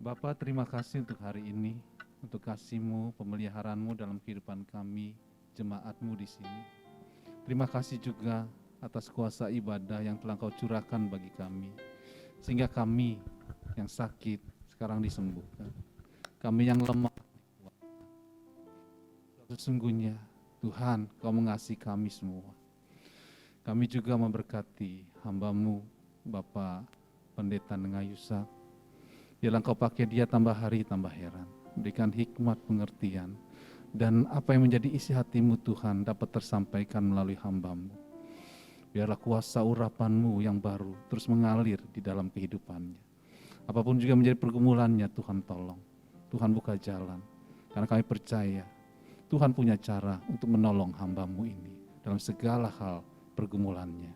Speaker 5: Bapa, terima kasih untuk hari ini, untuk kasih-Mu, pemeliharaanmu dalam kehidupan kami, jemaat-Mu di sini. Terima kasih juga atas kuasa ibadah yang telah Kau curahkan bagi kami, sehingga kami yang sakit sekarang disembuhkan. Kami yang lemah, sesungguhnya Tuhan, Kau mengasihi kami semua. Kami juga memberkati hamba-Mu, Bapak Pendeta Nenga Yusak. Biarlah Kau pakai dia tambah hari tambah heran, berikan hikmat pengertian, dan apa yang menjadi isi hati-Mu Tuhan dapat tersampaikan melalui hamba-Mu. Biarlah kuasa urapan-Mu yang baru terus mengalir di dalam kehidupannya. Apapun juga menjadi pergumulannya, Tuhan tolong. Tuhan buka jalan, karena kami percaya Tuhan punya cara untuk menolong hamba-Mu ini dalam segala hal pergumulannya.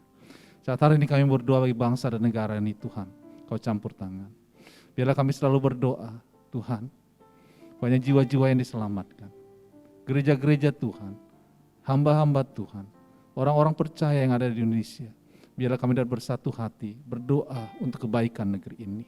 Speaker 5: Saat hari ini kami berdoa bagi bangsa dan negara ini, Tuhan, Kau campur tangan. Biarlah kami selalu berdoa, Tuhan, banyak jiwa-jiwa yang diselamatkan. Gereja-gereja Tuhan, hamba-hamba Tuhan, orang-orang percaya yang ada di Indonesia. Biarlah kami dapat bersatu hati, berdoa untuk kebaikan negeri ini.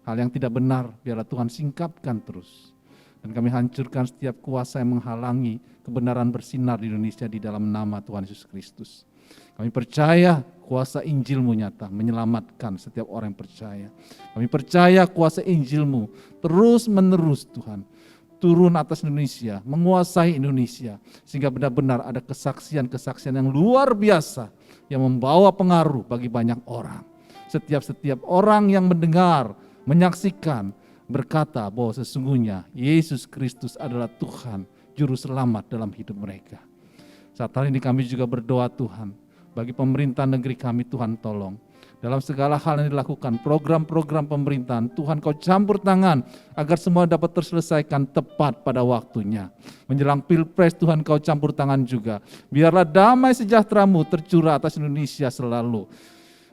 Speaker 5: Hal yang tidak benar, biarlah Tuhan singkapkan terus. Dan kami hancurkan setiap kuasa yang menghalangi kebenaran bersinar di Indonesia di dalam nama Tuhan Yesus Kristus. Kami percaya kuasa Injil-Mu nyata menyelamatkan setiap orang yang percaya. Kami percaya kuasa Injil-Mu terus menerus Tuhan turun atas Indonesia, menguasai Indonesia, sehingga benar-benar ada kesaksian-kesaksian yang luar biasa yang membawa pengaruh bagi banyak orang. Setiap orang yang mendengar, menyaksikan, berkata bahwa sesungguhnya Yesus Kristus adalah Tuhan, Juru Selamat dalam hidup mereka. Saat hari ini kami juga berdoa Tuhan, bagi pemerintah negeri kami Tuhan tolong. Dalam segala hal yang dilakukan, program-program pemerintahan, Tuhan Kau campur tangan agar semua dapat terselesaikan tepat pada waktunya. Menjelang Pilpres Tuhan Kau campur tangan juga. Biarlah damai sejahtera-Mu tercurah atas Indonesia selalu.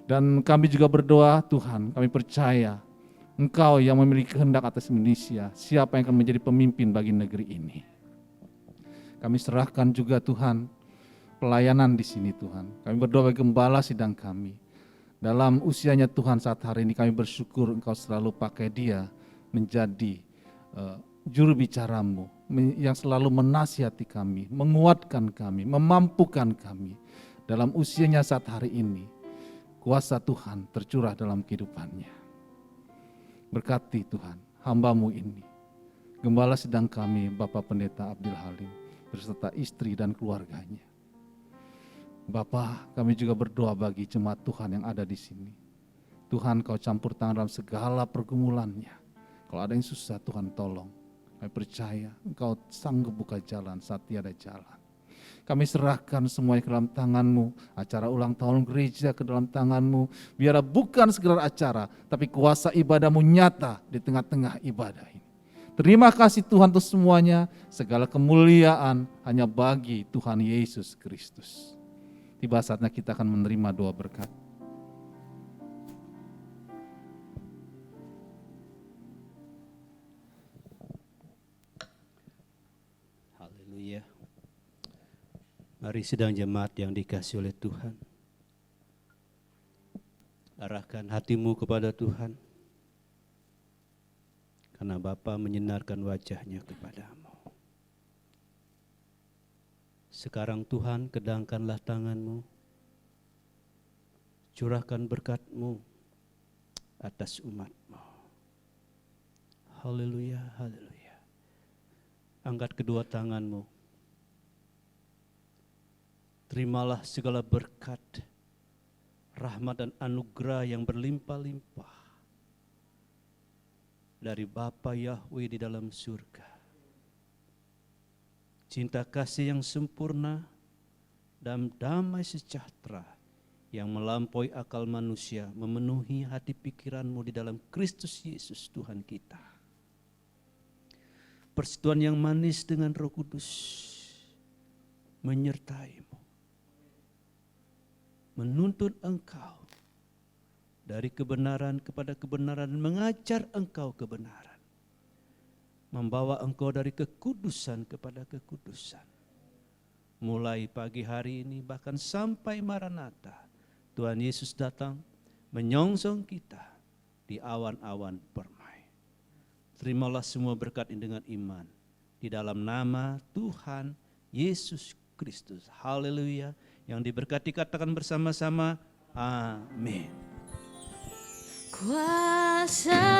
Speaker 5: Dan kami juga berdoa Tuhan, kami percaya Engkau yang memiliki kehendak atas Indonesia, siapa yang akan menjadi pemimpin bagi negeri ini. Kami serahkan juga Tuhan pelayanan di sini Tuhan. Kami berdoa bagi gembala sidang kami. Dalam usianya Tuhan saat hari ini kami bersyukur Engkau selalu pakai dia menjadi juru bicara-Mu yang selalu menasihati kami, menguatkan kami, memampukan kami. Dalam usianya saat hari ini, kuasa Tuhan tercurah dalam kehidupannya. Berkati Tuhan hamba-Mu ini. Gembala sidang kami Bapak Pendeta Abdul Halim beserta istri dan keluarganya. Bapa, kami juga berdoa bagi jemaat Tuhan yang ada di sini. Tuhan Kau campur tangan dalam segala pergumulannya. Kalau ada yang susah Tuhan tolong. Kami percaya Engkau sanggup buka jalan saat tiada jalan. Kami serahkan semuanya ke dalam tangan-Mu. Acara ulang tahun gereja ke dalam tangan-Mu. Biarlah bukan sekedar acara, tapi kuasa ibadah-Mu nyata di tengah-tengah ibadah ini. Terima kasih Tuhan untuk semuanya. Segala kemuliaan hanya bagi Tuhan Yesus Kristus. Tiba saatnya kita akan menerima doa berkat.
Speaker 4: Haleluya. Mari sidang jemaat yang dikasihi oleh Tuhan. Arahkan hatimu kepada Tuhan. Karena Bapa menyinarkan wajahnya kepadamu. Sekarang Tuhan kedangkanlah tanganmu. Curahkan berkat-Mu atas umat-Mu. Haleluya, haleluya. Angkat kedua tanganmu. Terimalah segala berkat, rahmat dan anugerah yang berlimpah-limpah dari Bapa Yahweh di dalam surga. Cinta kasih yang sempurna dan damai sejahtera yang melampaui akal manusia memenuhi hati pikiranmu di dalam Kristus Yesus Tuhan kita. Persekutuan yang manis dengan Roh Kudus menyertaimu, menuntun engkau dari kebenaran kepada kebenaran, mengajar engkau kebenaran, membawa engkau dari kekudusan kepada kekudusan. Mulai pagi hari ini bahkan sampai Maranatha, Tuhan Yesus datang menyongsong kita di awan-awan permai. Terimalah semua berkat ini dengan iman di dalam nama Tuhan Yesus Kristus. Haleluya. Yang diberkati katakan bersama-sama, amin.
Speaker 1: Kuasanya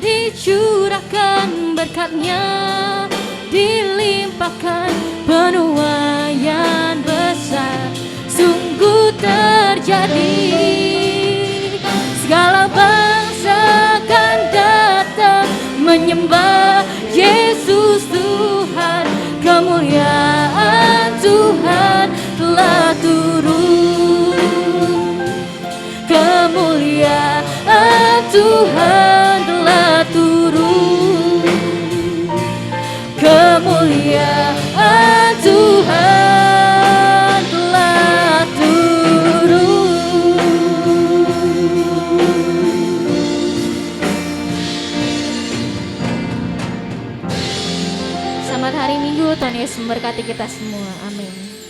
Speaker 1: dicurahkan, berkatnya dilimpahkan, penuaian besar sungguh terjadi. Segala bangsa akan datang menyembah Yesus Tuhan. Kemuliaan Tuhan telah turun. Kemuliaan Tuhan telah turun. Kemuliaan Tuhan telah turun. Selamat hari Minggu, Tuhan Yesus memberkati kita semua. Amin.